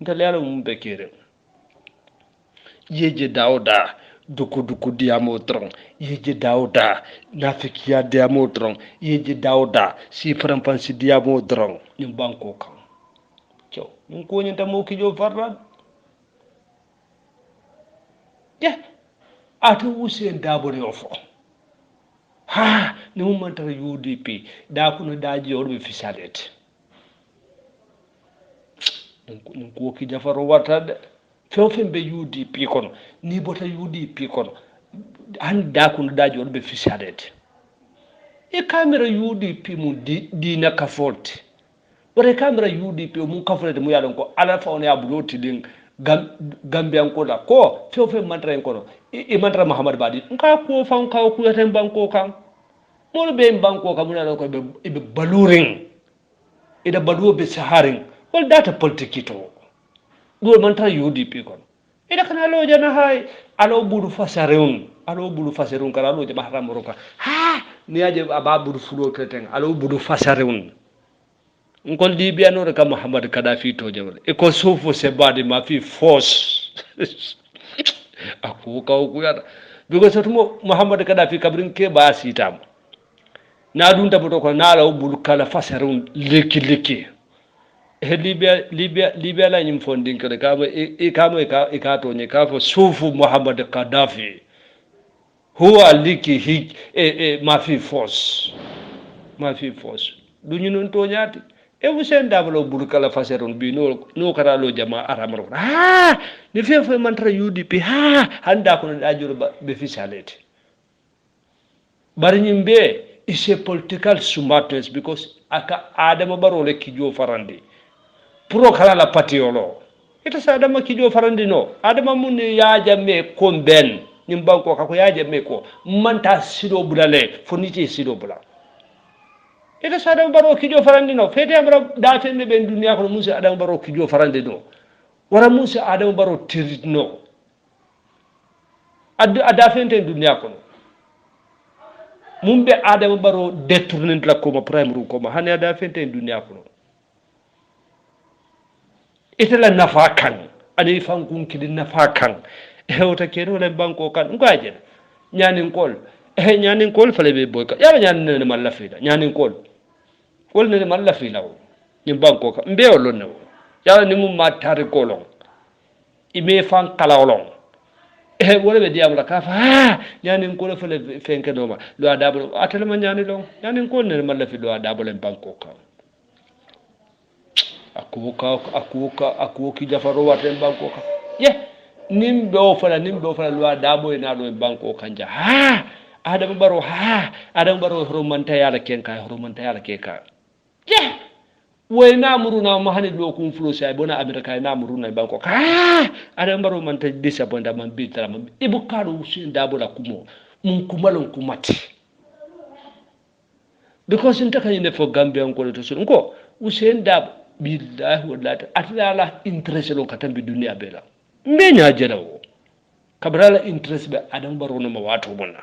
ente lela mum be kering yeje dawda duku diamo tron yeje dawda nafikiya diamo tron yeje dawda si franfansi diamo tron nim banko kan ciow min ko nyanta mo kijo farran je atu usen dabore ofo ha ni mum man tara UDP da kuno daji orbe fisalet ɗum ko ki jafaro wartade fewfen be UDP kono ni bota UDP kono han da kuno daji orbe fisalet e camera UDP mu dina kafolte wore camera UDP mu kafolte mu yalon ko ala fa on ya buloti din gambian ko la ko fewfen mantra en kono e mantra Muhammad Badi nka ko fan ka ko yaten banko kan mo be banko kan mun ko be baluring ida baluo be saharing wal data politique to do mantra UDP kon ida kana lo jana hay alo budu fasareun kala lo jama haram roka ha ni aje aba budu fulo kreten alo budu fasareun ngol di biano reka Muhammad Gaddafi to jawle e ko sofu se badi ma fi force aku kau kuyata because sotumo Muhammad Gaddafi kabrin ke ba sitam na dun taboto ko na law bul kala fasarun leki e libya la nyim fondin kare ka e ka to ne ka fo sofu Muhammad Gaddafi huwa liki hi ma fi force du ñu non to ñaati e Hussein Dabalo burkala faseron bi no kara lo jama aramaro ha ni fe mantra UDP ha handa ko da juro be fisalete bari nyimbe is a political smartness because aka adama baro le kijo farande pro kala la patiolo ita sa adama kijo farande no adama mun ya jamme ko ben nyim banko ka ko ya jamme ko manta sido bulale foniti sido bulale ita sa adam baro kijo farande no fete amra da fende ben duniya ko musa adam baro kijo farande no wara musa adam baro tirit no ada fende duniya ko mumbe adam baro détourner la ko ma primary ko ma hane ada fende duniya ko ita la nafa kan ani fankun kidi nafa kan hewta keno le banko kan ngaje nyanin kol fale be boy ka yalla nyanin ne malla fida nyanin kol ne malla fila o ni banko ka mbe o lonno yalla ni mum ma tari kolon ime fan kala olon wala be diamla ka fa nyanin kol fale fenke do ma lo adabo atale ma nyani long nyanin kol ne malla fi do adabo le banko ka aku ki jafaro waten banko ka ye nim do fala lo adabo ina do banko kanja ha adam baro horomanta yala kenka ye way namuruna ma hani do kum flo say bona america namuruna banko ka adam baro man ta disappoint man bi tara man ibu karu sin dabo la kumo mun kumalon kumati because inta kan ne fo gambian ko to sun ko usen dab billahi wallahi atala interest lo katambi dunia bela mbenya jelawo kabrala interest be adam baro no ma wato bonna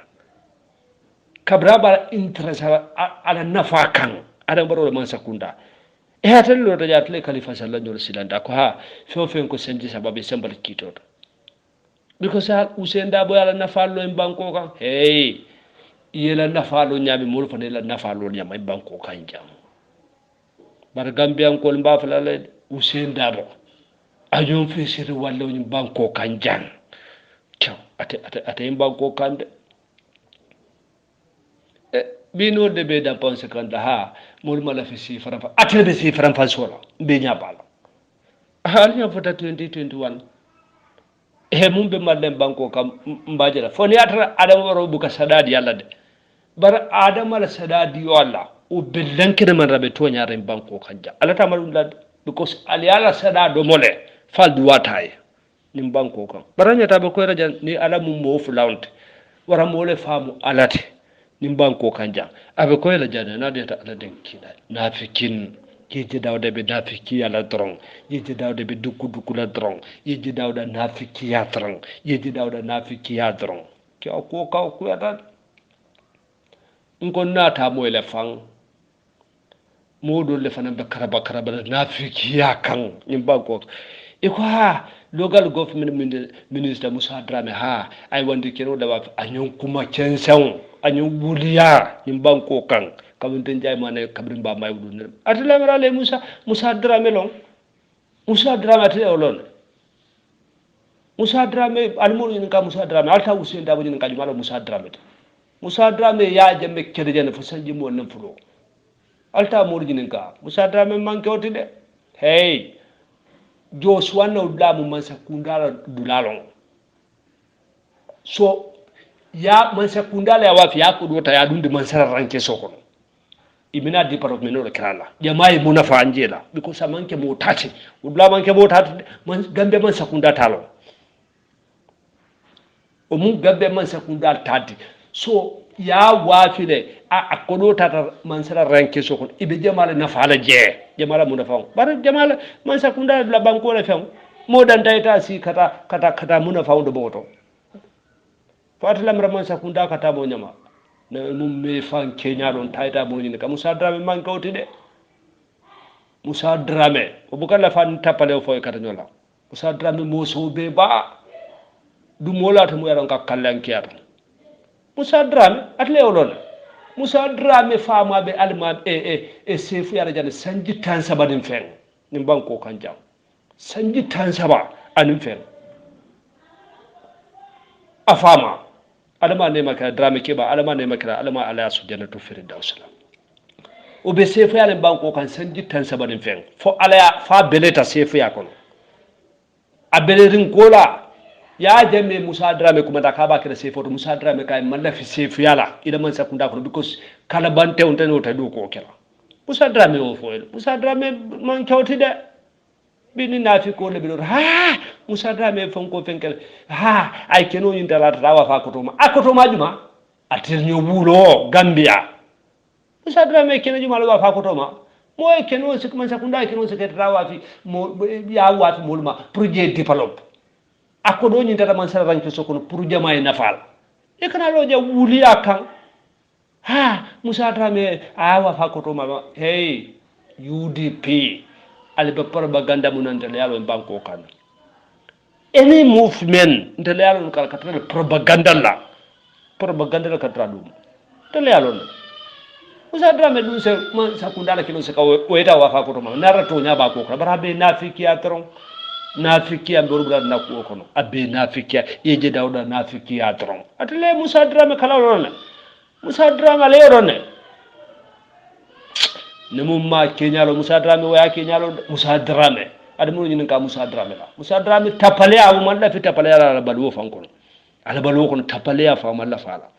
kabraba interest ala nafa kan adam baro man sakunda e hatel lo da jatle khalifa sallallahu alaihi wasallam ko ha fefen ko senji sababe sambal kitoto because Hussein Dabo ala nafa lo en banko kan hey yela nafa lo nyami mul fa la nafa lo nyama en banko kan jam bar gambian ko mba fa la Hussein Dabo ajon fe sir walla en banko kan jam ciao ate en banko kan de bino de be da pense kan da ha mul mala fi si faram ate be si faram fa sola be nya bala hal nya fota 2021 mumbe mallen banko kam mbajira foni atara adam waro buka sadadi yalla de bar adam ala sadadi walla o bellankene man rabe to nyaare banko kanja alata malum lad because ali ala sadado mole faldu wataye nim banko kam baranya tabe ko rajan ni ala mum mo fulawnt wara mole famu alate nim banko kanja abe ko la jana na de ta ala den kida nafikin yeje dawda be nafiki ala drong yeje dawda be duku la drong yeje dawda nafiki ya drong yeje dawda nafiki ya drong ki ko ka ko ya ngon na ta mo le fang modo le fana be karaba nafiki ya kan nyimba ko iko ha local government minister Musa Drame ha ai wanda kero da ba anyon kuma kensan anyon buliya nyimba ko kan kabin jay mane kabrin ba may wudu atala marale Musa Drame long Musa Drame atale olon Musa Drame almuru ni ka Musa Drame alta Hussein Dabo ni ka jumala Musa Drame ya jamme kede jene fo sanji mo nan fulo alta muru ni ka Musa Drame manke otide hey Joshua na udlamu mansa kundala dulalong so ya mansa kundala ya wafi ya kudota ya dundi mansa ranke sokon imina department no kala jamai munafa anjela because amanke mo tati udla manke mo tati gambe mansa kunda talo o mun gambe mansa kunda tati so ya wafi le a kodota mansa ranke sokon ibe jamala nafala je jamala munafa bar jamala mansa kunda la banko la fam mo dan tayta si kata munafa ndo boto fatala mra mansa kunda kata mo nyama na mum me fan Kenya don tayta mo ni ka Musa Drame man kawti de Musa Drame o bukan la fan tapale fo kata nyola Musa Drame mo so be ba du mola to mo yaron ka kallan kiyata Musa Drame atle olon Musa Drame fama be alma e sefu yara jane sanji tan sabadin fen ni banko kan jam sanji tan saba anin fen afama alama ne maka Drame ke ba alama ne maka alama ala su jannatu firdaus o be sefu yara banko kan sanji tan sabadin fen fo ala fa beleta sefu ya kono a belerin kola ya jamme Musa Drame kuma da ka ba ka da sefu to Musa Drame kai mallafi sefu yala idan man sakunda ko because kala bante on tan o ta do ko kala Musa Drame o fo Musa Drame man kawti de bini nafi ko le bilo ha Musa Drame fon ko fenkel ha ay keno yin dala rawa fa ko to ma akoto ma juma atir nyo bulo Gambia Musa Drame keno juma lo fa ko to ma mo e keno sik man sakunda keno sik rawa fi mo ya wat mulma projet develop akodo yin dala man sara ranki sokon pour jamaay nafal e kana lo ja wuli akan ha Musa Drame awa fa ko to ma hey UDP albe propaganda munantale yalo banko kan any movement ndale yalo kala katale propaganda la katradum tale yalo Musa Drame dun se man sakunda la kilo se ka weta wa fa ko to ma narato nya ba ko ka barabe nafiki atron nafiki amborubra na ko kono abe nafiki yeje dawda nafiki atron atale Musa Drame kala lona Musa Drame le yorone nemumma kenyalo Musa Drame waya kenyalo Musa Drame adamu ni nka Musa Drame la Musa Drame tapale awu malla fi tapale ala balwo fanko ala balwo kono tapale afa malla fala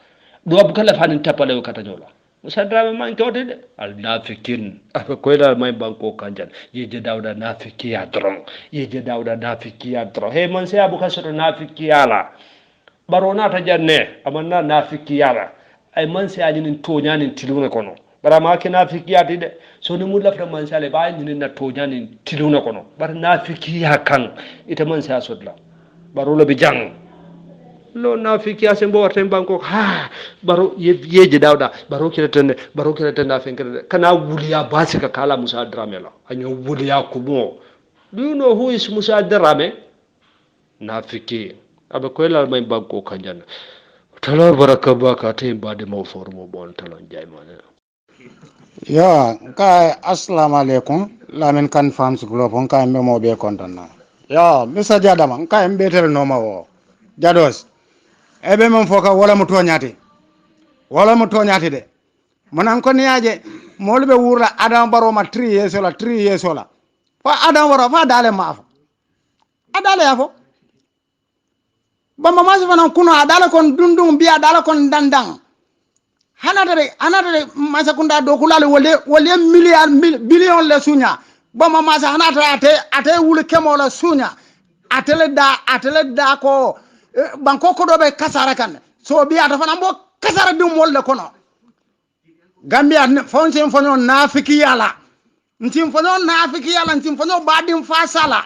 do abukala fanin tapale kata nyola Musa Drame man kawde de al nafikin afa koyda may banko kanjan yeje dawda nafiki ya dron yeje dawda nafiki ya dron he man se abuka soto nafiki yala barona ta janne amanna nafiki yala ay man se ajinin toñanin tilune kono bara ma ke nafiki ya de so ni mu lafta man sale ba ni na toñanin tilune kono bar nafiki ya kan ita man sa sodla baro lo bi jang lo nafiki ya sembo warten banko ha baro yeje dawda baro kiretene afen kana wuliya basika kala Musa Drame la anyo wuliya kubo do you know who is Musa Drame nafiki abe ko la may banko kanjana tala baraka baka te bade mo formo bon talon jay mane yo ka assalamu alaikum lamin kan farms group on ka memo be kontana yo misa jadama ka mbetel no ma wo jados ebe mon foka wala mo toñati de manan ko niaje molbe wurla adam baro ma 3 years la fa adam wara fa dale ma fa adale yafo bamba ma fana kuno adala kon dundum biya adala kon dandang hanatare masa kunda do kulale wole billion le sunya bamba ma sa hanatare ate wul kemo la sunya atele da ko banko ko do be kasara kan so biya ta fana mbo kasara dum wolle kono Gambia fonsen fonyo nafiki yala ntim fanyo nafiki yala ntim fanyo badim fasala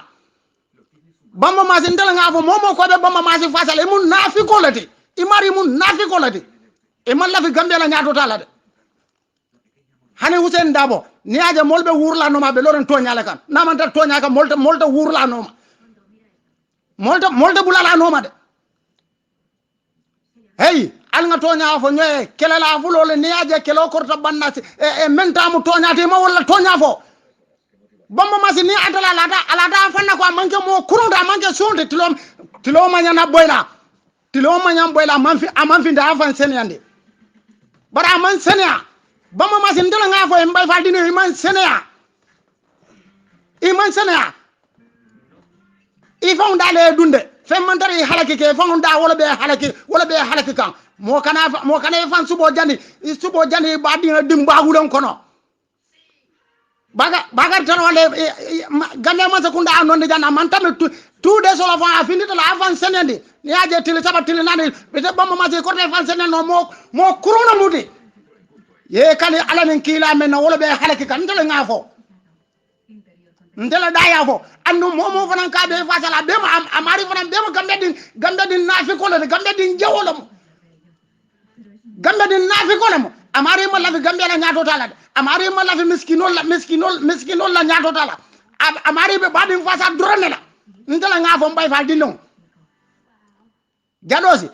bamba masi ndela ngafo momo ko be bamba masi fasala imun nafiko lati imari mun nafiko lati iman la fi Gambia la nyaato tala de hani Hussein Dabo ni aje molbe wurla no ma be loren toñale kan namanta toñaka molta wurla no ma molta bulala no ma de hey al nga toña fo ñoy kelela fu lole ni aje kelo korta bannati e mentamu toñati ma wala toña fo bamba masi ni atala alada fanna ko manke mo kurunda manke sonde tilo manyana boyla man fi nda fan seniyande bara man seniya bamba masi ndela nga fo mbay fa dino iman seniya ifon dale dunde fem man tari halaki ke fon da wala be halaki kan mo kana fan subo jani ba dina dimba wulon kono baga tan wala gambe man sakunda non de janna man tam tout de solo fa afindi to la fan senende ni aje tili saba tili nani be bamba masi ko te fan senende mo kuruna mudi ye kali alamin kila men wala be halaki kan ndele ngafo ndela daya fo andu momo fanan ka be fasala be amari fanan be gambe din nafi ko le gambe din jawolam amari ma la fi gambe la nyaato tala amari ma la fi miskinol la nyaato tala amari be badin fasa drone la ndela ngafo mbay fa dinno jadosi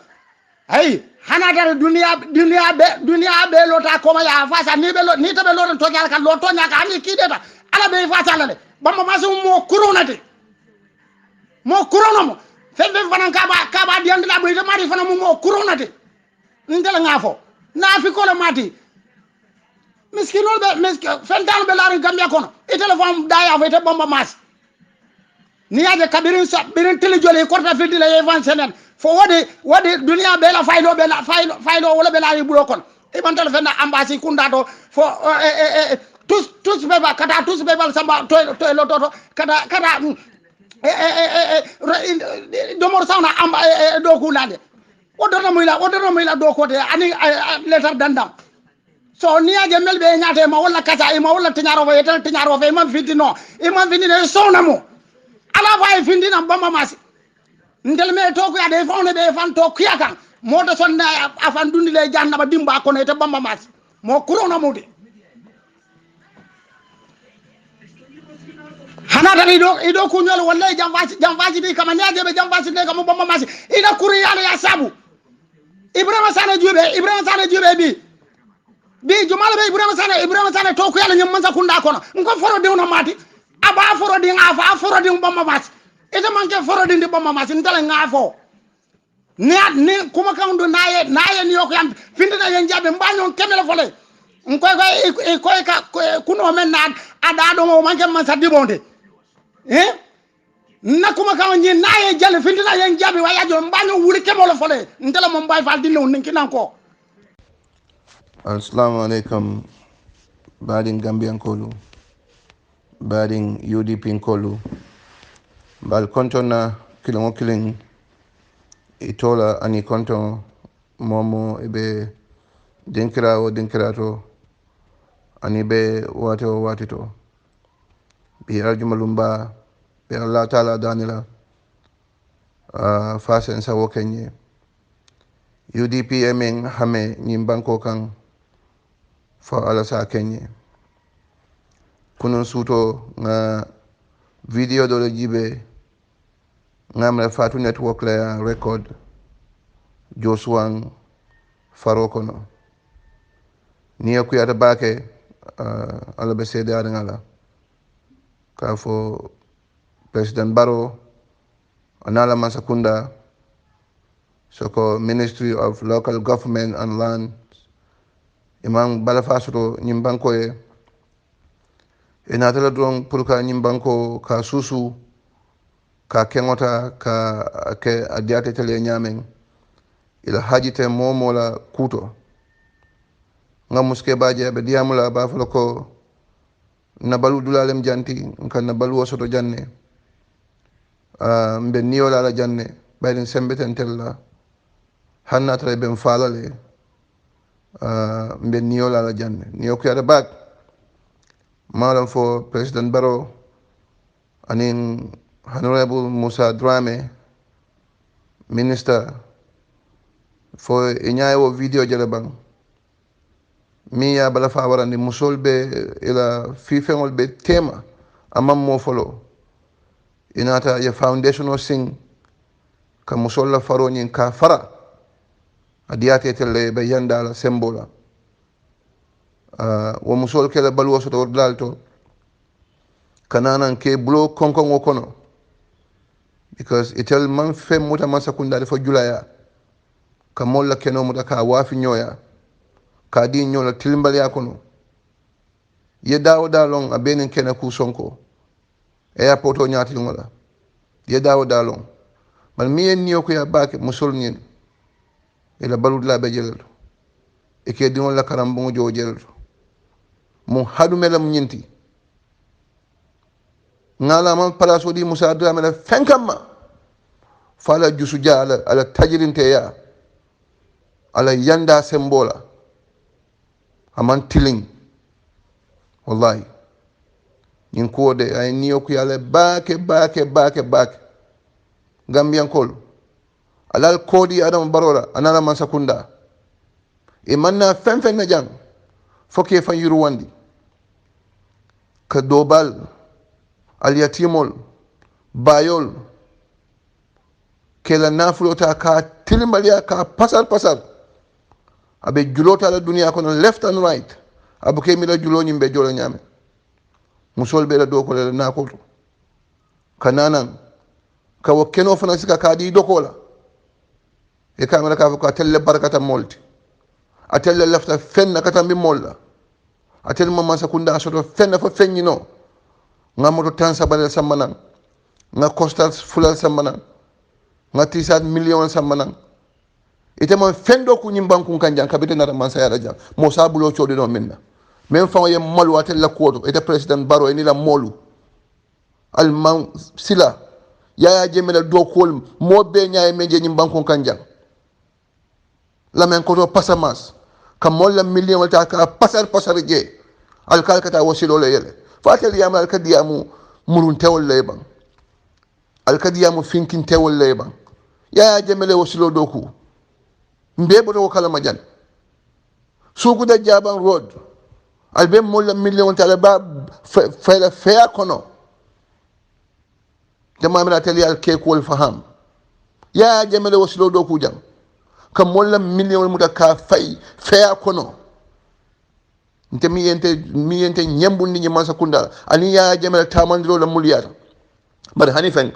hey hana dara dunia be lota ko ma ya fasa ni to be lota to nyaka lo to nyaka ani kideta ala be fasa la de bamba masi mo kuronate mo kuronomo febe fanan kaba di andila bo mari fanan mo kuronate ndela ngafo nafi ko la mati miskinol be fentan be laari Gambia kono e telephone daya fete bamba mas ni aje birin tele jole korta fiti la evan senen fo wadi dunia be la faylo wala be laari bulo kono e ban telephone ambassy kunda to fo tous beba kata tous beba samba to lo toto kata domor sauna amba do ku lande odono muyla do ko te ani letter dandam so ni aje melbe nyaate ma wala kata e ma wala tinyaro fe man fitino e man finine sonamo ala fay findina bamba masi ndel me to ko ade fawne be fan to kiyaka moto sonna afan dundile jannaba dimba kono te bamba masi mo kurona mudi hana tan ido kunyol wallahi jamfaji di kama nyaje be jamfaji de kama bamba masi ina kuri ya sabu Ibrahima Sane Jube bi jumala be Ibrahima Sane to ko yalla nyam man sakunda kono ngko foro de mati aba foro de ngafa foro de bamba masi ite manke foro de bamba masi ndala ngafo ne kuma kan do naye ni yoko yam findina yen jabe mbanyo kemele fole koy ka kuno men na ada do mo manke man sadibonde na kuma kan ni naye jale findina yen jabe wa yajo mbanyo wuri kemolo fole ndala mo mbay fal dinno ninki nanko. Assalamu alaikum badin Gambian kolu badin UDP kolu bal kontona kilin itola ani konton momo ebe dinkirato ani be watito bi aljumalumba be Allah taala danila fasen sa wokenye UDP emen hame nyimbanko kan fo ala sa kenye kunun suto nga video do le jibe ngamre fatu network la record Josuang farokono ni akuyata bake ala be sede adangala ka fo President Barrow anala masakunda soko Ministry of Local Government and Land imam balafasuro nyimbanko e enatala don purka nyimbanko ka susu ka kengota ka ke adiate tele nyamen ila hajite momola kuto nga muske baje be diamula ba falako nabalu dulalem janti kan nabalu wosoto janne mbe niyola la janne bayden sembeten tella hanna tare ben falale mbe niyola la janne niyo ko yada bak malam fo President Barrow anin Honorable Musa Dramé minister fo inyawo video jele bang mi ya bala fa warandi musol be ila fifengol be tema amam mo folo inata ya foundation o sing ka musol la faro nyin ka fara adiyate telle be yanda la sembola wo musol kala balwo soto dalto kananan ke bulo konkon o kono because itel man fem muta masakunda fo julaya ka molla keno muta ka wafi nyoya ka di nyola tilimbal ya kono ye dawo dalon a benin kena ku sonko airport o nyati ngola ye dawo dalon man mi en niyo ko ya baake musol nyen ila balud la be jelal e ke di ngola karam bo jo jelal mo hadu melam nyinti ngala man palaso di Musa Dramé la fenkama fala jusu ja ala tajirinte ya ala yanda sembola aman tiling wallahi ñin kuwode ay niyo ku yalla baake gambian kol alal kodi adam barola anala man sakunda e manna fen na jang fokke fan yuru wandi ka dobal al yatimol bayol kela nafulota ka tilimbaliya ka pasar abe julota la dunia kono left and right abu ke mi la julo nyimbe jolo nyame musol be la do ko la na ko kananan ka wo keno fana sika ka di do ko la e kamera ka ko telle barakata molti atelle lafta fenna kata mi molla atel mama sakunda soto fenna fa fennyino ngamoto tan sabale sammanan nga costal fulal sammanan nga tisat million sammanan ite man fendo ku nyim banku kanjan kabite na man sayara jam mo sabulo chodi no minna même fa ye malu atel la kodo ite president Barrow ni la molu al man sila yaya jemela do kol mo be nyaay meje nyim banku kanjan la men ko do pasamas kam molla million wata ka pasar je al kalkata wasilo le yele fatel yamal kadiyamu murun tewol leban al kadiyamu finkin tewol leban yaya jemele wasilo do ku mbe boto kala majan suku da jaban road albe molla million tala ba fayla faya kono jama mala tali al ke ko faham ya jamale wasilo do ku jam kam molla million muta ka faya kono nte mi yente nyambul ni nyama sakunda ani ya jamale tamandiro la muliyar bar hanifen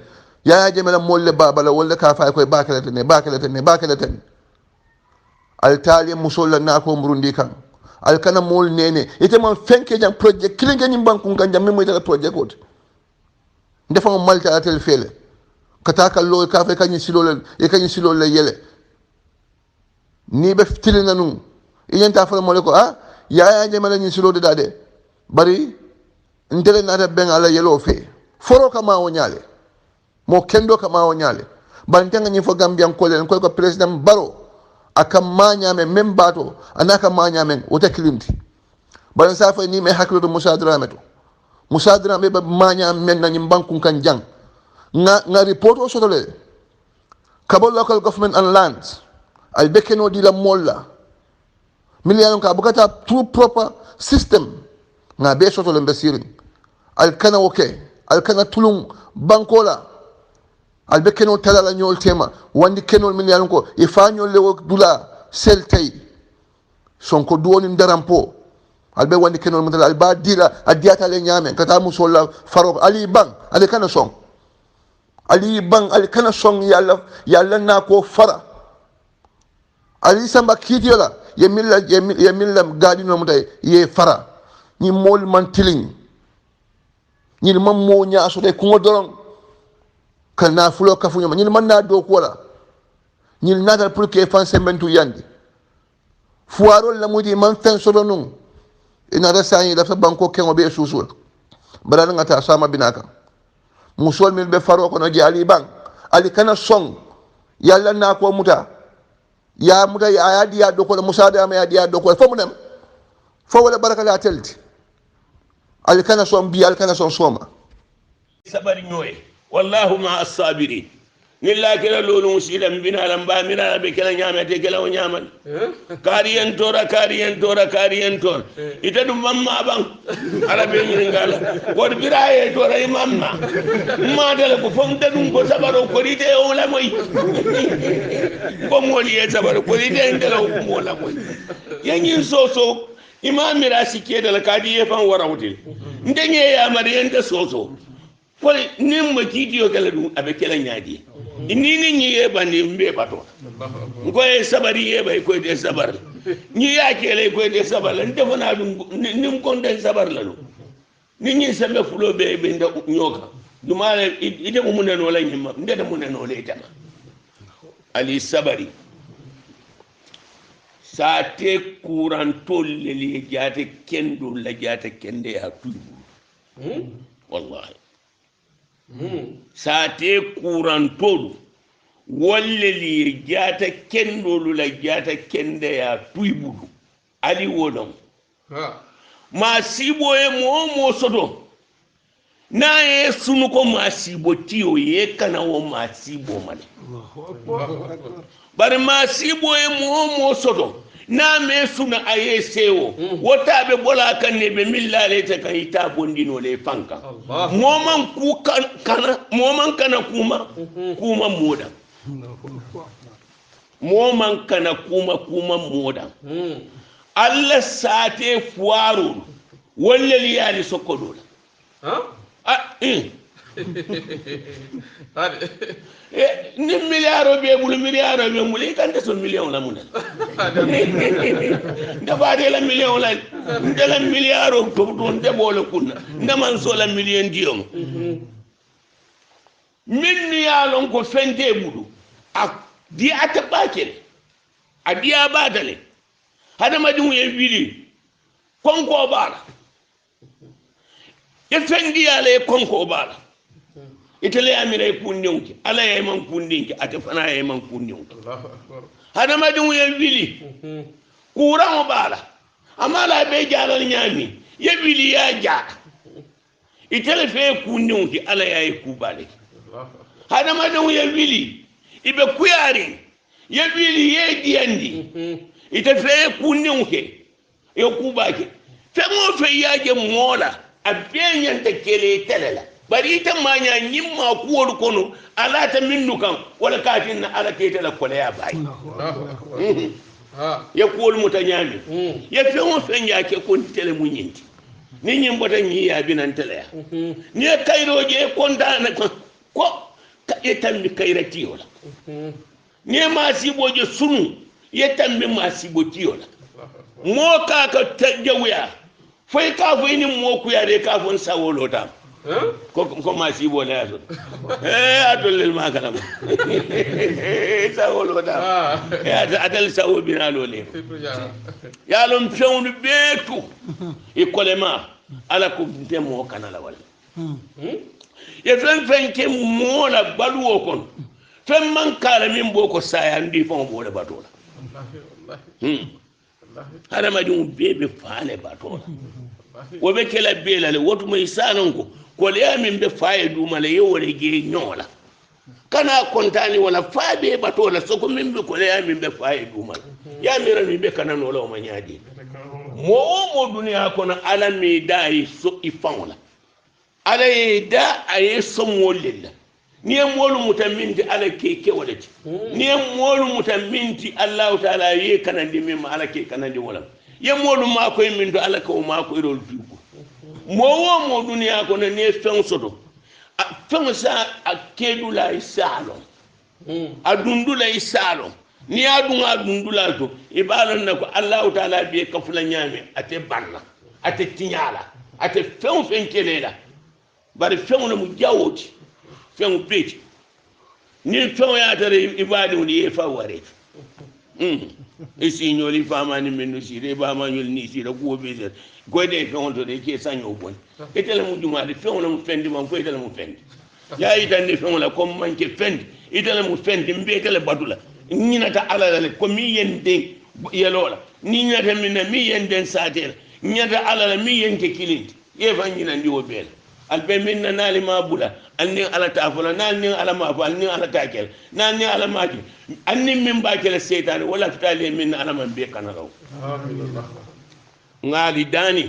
ya jamale molle babala wala ka fay koy bakalate altali musolla na ko murundi kan alkana mol nene ite man fenke jam project kilinga ni banku kan jam mi dala project ko ndefa mo malta atel fele kata kallo ka fe kanyi silo le yele ni be tilina nu iyenta fa mo le ko ya jemala ni silo de dade bari ndele na ben ala yelo fe foro kama o nyale mo kendo kama o nyale bantanga ni fo gambian ko len ko president Barrow aka mañamen même bato anaka mañamen wota kilimti balan safa ni me haklo do Musa Dramé ba mañamen na nyim banku kan jang nga report o sotole Kabul local government and lands al bekeno di la molla million ka bukata true proper system nga be sotole mbesirin al kana al kana tulung bankola albe kenol talala ñol tema wandi kenol min yalon ko e fañol lewo dula seltay sonko duwoni ndarampo albe wandi kenol mun alba dila adiyata le nyame kata musolla faro ali bang ali kana song yalla na ko fara ali samba kidiola yemilla gadi no mutay ye fara ni mol man tiling ni mam mo nyaaso de ko doron kana fulo kafu nyama ñil man na do ko wala ñil nadal pour que fan sementu yandi fuarol la mudi man fen solo nun ina da sani da banko kengo be susul bala nga ta sama binaka musol mil be faro ko no jali bang ali kana song yalla na ko muta ya adi ya do ko Musa Dramé ya do ko fo mu dem fo wala baraka la telti alkana son bi alkana son soma sabari ñoye wallahu ma as-sabirin ni la kela lolu musilam bina lam ba mira be kela ñamete kela o ñamal kariyen tora ita dum mamma bang ala be ñi ngala wor biraye tora e mamma ma dala ko fam dadum ko sabaro ko rite o la moy ko moli e sabaro ko rite ndela ko mo la moy yanyin soso imamira sike dala kadi e fan warawtil ndenye ya mariyente soso fo nim ma kitiyo kala dum abe kela ñaadi ni ñi yeba ni mbe bato ko e sabari yeba ko de sabar ñi ya kele ko de sabar lan defana dum nim kon den sabar la do ni ñi sembe fulo be nda ñoka dumale ite mo munen wala ñima ndede munen wala itama ali sabari sa te kurantol le jaate kendo la jaate kende ya tubu wallahi sate kurantolu walle li jata kendolu la jata kende ya tuibulu ali wodon ma sibo e mo soto na e sunu ko ma sibo tiyo ye kana wo ma sibo male bar ma sibo e mo soto na me suna aye sewo wota be bola kan ne be millale ta kan ita bondino le fanka moman ku kana kuma moda moman kana kuma moda alla sate fuaro walla liyali sokodo ni milliard be bulu milliard be muli kan de son million la munal dafa de la million la de la milliard to don de bole kunna ndaman so la million diom min ya lon ko fende bulu ak di ata bakel adiya badale hada madin ye wili konko bala e fendi ya le konko bala itale amire kundinki ala ya man kundinki ate fana ya man kundinki hada madin ye wili kuran bala amma la be jalal nyami ye wili ya ja itale fe kundinki ala ya kubale hada madin ye wili ibe kuyari ye wili ye diandi ite fe kundinki yo kubake fe mo fe yaje mola abenyante kele telela bari ita manya nyimma kuwol kono ala ta minnu kan wala kafin na ala kete la kole ya bai ya kuwol mutanyami ya fe mo fe nyake kon tele munyinti ni nyimbo ta nyi ya binan tele ya ni kayro je kondana ko yetammi kayrati wala ni ma siboje sunu yetammi ma siboti wala mo ka tajawya fay ka fay ni mo ku ya de ka fon sawolo tam ko ma si bo la so adol ma kala sawolo tam adal sawo binalo le ya lom fewnu betu e kolema ala ko demo kanala wala e fen ke mo la balu o kon fen man kala min bo ko saya ndi fon bo le batola hada majum bebe faale batola wobe kela belale wotu may sananko ko le min be faaye dumale yewore ge nyola kana kontani wala faabe batola soko min be ko le min be faaye dumale ya mira min be kana no law ma nyaadi mo duniya kono ala mi dai so ifanla ala da ay so molilla ni molu mutaminti ala keke wadati ni molu mutaminti Allah taala ye kanandi mimma ala ke kanandi wala ye molu ma koy min do ala ko ma koy rol dugo mo duniya ko ne fen soto fen sa akedula isalo adundula isalo ni adundula to ibalan nako Allah taala be kafula nyame ate banna ate tinyala ate fen kelela bari fen no mu jawoti fen peti ni fen ya tare ibadu ni fa ware isi nyoli fama ni menu sire ba ma nyoli ni sire ko be de ko de fen to de ke sanyo bon etele mu juma de fen no mu fendi man ko etele mu fendi ya ita ni fen la ko man ke fendi etele mu fendi mbe etele badula nyina ta ala la ko mi yende yelola ni nyata min mi yenden satela nyata ala la mi yenke kilindi ye fan ñinandi wo beel al be min na naali ma bula anni ala ta fula naal ni ala ma fa ni ala ta kel naal ni ala ma ki anni min ba kel seytaan wala fitale min ala man be kana raw ngaali dani